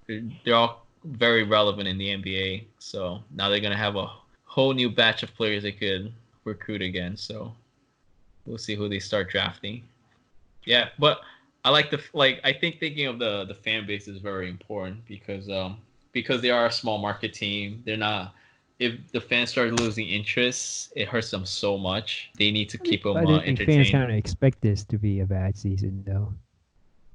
Speaker 4: they're all very relevant in the NBA. So now they're gonna have a whole new batch of players they could recruit again. So we'll see who they start drafting. Yeah, but I I think thinking of the fan base is very important because they are a small market team. They're not. If the fans start losing interest, it hurts them so much. They need to keep them
Speaker 3: I think fans
Speaker 4: entertained.
Speaker 3: kind of expect this to be a bad season, though.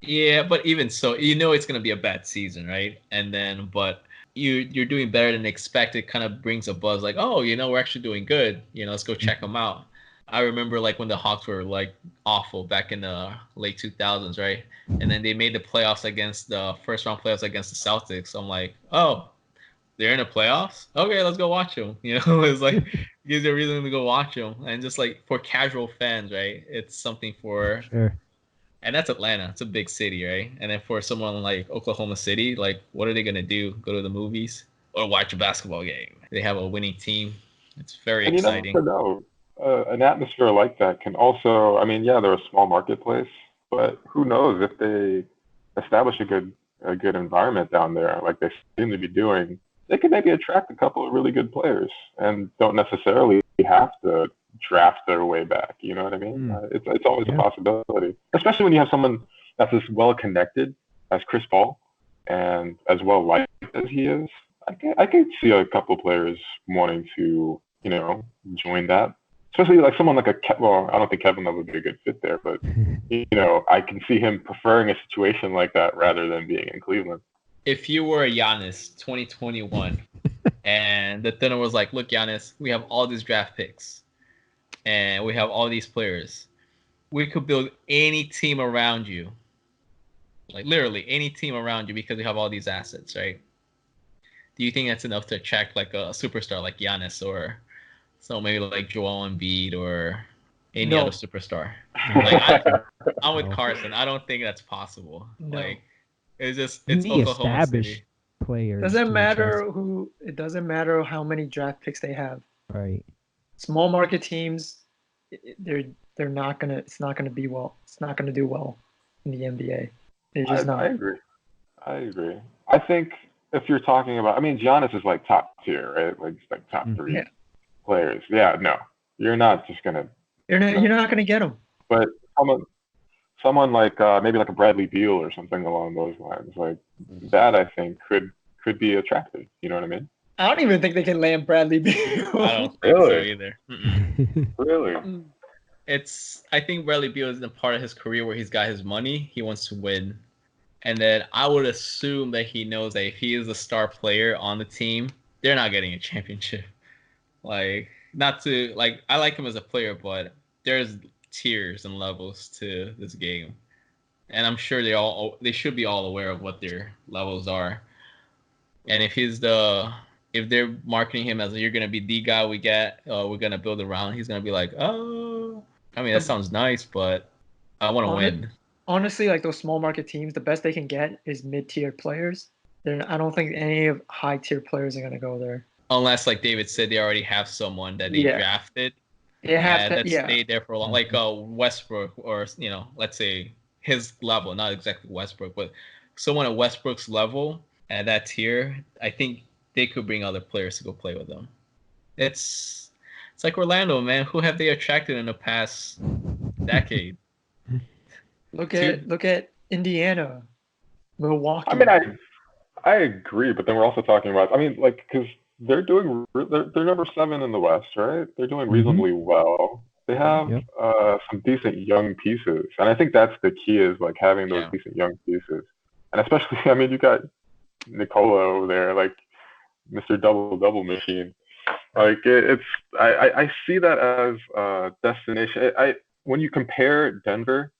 Speaker 4: Yeah, but even so, it's gonna be a bad season, right? And then, but you're doing better than expected. Kind of brings a buzz, like, oh, we're actually doing good. Let's go check them out. I remember like when the Hawks were like awful back in the late 2000s, right? And then they made the playoffs against the first round playoffs against the Celtics. So I'm like, oh, they're in the playoffs? Okay, let's go watch them. It's like gives you a reason to go watch them. And just like for casual fans, right? It's something for
Speaker 3: Sure.
Speaker 4: And that's Atlanta. It's a big city, right? And then for someone like Oklahoma City, like what are they gonna do? Go to the movies or watch a basketball game? They have a winning team. It's very exciting.
Speaker 2: You never know. An atmosphere like that can also, I mean, yeah, they're a small marketplace, but who knows if they establish a good environment down there, like they seem to be doing, they could maybe attract a couple of really good players and don't necessarily have to draft their way back. You know what I mean? It's always a possibility, especially when you have someone that's as well connected as Chris Paul and as well liked as he is. I could see a couple players wanting to, join that. Especially like someone like well, I don't think Kevin Love would be a good fit there, but I can see him preferring a situation like that rather than being in Cleveland.
Speaker 4: If you were a Giannis 2021 and the Thunder was like, look, Giannis, we have all these draft picks and we have all these players. We could build any team around you. Like literally any team around you because we have all these assets, right? Do you think that's enough to attract like a superstar like Giannis or so maybe like Joel Embiid or any other superstar? Like I'm with Carson. I don't think that's possible.
Speaker 1: No.
Speaker 4: Like it's Oklahoma City.
Speaker 3: Players.
Speaker 1: It doesn't matter how many draft picks they have.
Speaker 3: Right.
Speaker 1: Small market teams, they're not gonna. It's not gonna be well. It's not gonna do well in the NBA. They're just not.
Speaker 2: I agree. I think if you're talking about, I mean, Giannis is like top tier, right? Like it's like top 3 players. Yeah, no, you're not just gonna.
Speaker 1: You're not gonna get them.
Speaker 2: But someone like maybe like a Bradley Beal or something along those lines, like that, I think could be attractive. You know what I mean?
Speaker 1: I don't even think they can land Bradley Beal.
Speaker 4: I don't think so either.
Speaker 2: Really?
Speaker 4: I think Bradley Beal is in a part of his career where he's got his money. He wants to win. And then I would assume that he knows that if he is a star player on the team, they're not getting a championship. Like, not to, like, I like him as a player, but there's tiers and levels to this game. And I'm sure they should be all aware of what their levels are. And if they're marketing him as you're going to be the guy we get, we're going to build around, he's going to be like, oh, I mean, that sounds nice, but I want to win.
Speaker 1: Honestly, like those small market teams, the best they can get is mid-tier players. I don't think any of high-tier players are going to go there.
Speaker 4: Unless, like David said, they already have someone that they drafted. That stayed there for a long, like Westbrook, or let's say his level, not exactly Westbrook, but someone at Westbrook's level at that tier. I think they could bring other players to go play with them. It's like Orlando, man. Who have they attracted in the past decade?
Speaker 1: Look at Indiana, Milwaukee.
Speaker 2: I mean, I agree, but then we're also talking about, I mean, like, because they're number 7 in the West, right? They're doing reasonably well. They have some decent young pieces, and I think that's the key, is like having those decent young pieces, and especially, I mean, you got Nikola over there, like Mr. Double machine. Like I see that as a destination. When you compare Denver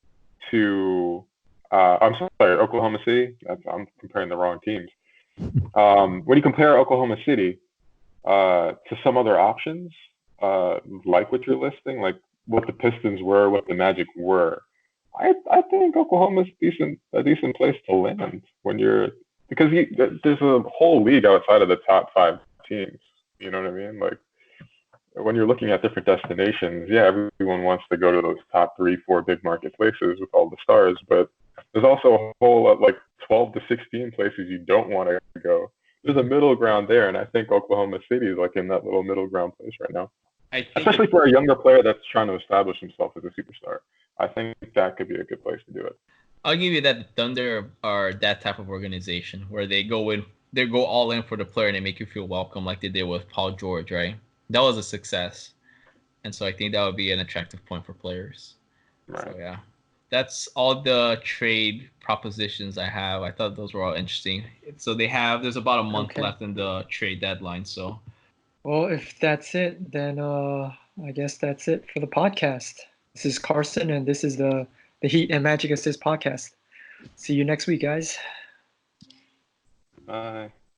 Speaker 2: to I'm sorry, Oklahoma City. I'm comparing the wrong teams. When you compare Oklahoma City to some other options, like what you're listing, like what the Pistons were, what the Magic were, I think Oklahoma's a decent place to land because there's a whole league outside of the top 5 teams. You know what I mean? Like when you're looking at different destinations, yeah, everyone wants to go to those top 3, 4 big market places with all the stars, but there's also a whole lot, like 12 to 16 places you don't want to go. There's a middle ground there, and I think Oklahoma City is like in that little middle ground place right now. Especially for a younger player that's trying to establish himself as a superstar. I think that could be a good place to do it.
Speaker 4: I'll give you that. Thunder are that type of organization where they go all in for the player and they make you feel welcome, like they did with Paul George, right? That was a success, and so I think that would be an attractive point for players. Right. So yeah, that's all the trade propositions I have. I thought those were all interesting. So there's about a month left in the trade deadline. So,
Speaker 1: well, if that's it, then I guess that's it for the podcast. This is Carson, and this is the Heat and Magic Assist podcast. See you next week, guys.
Speaker 2: Bye.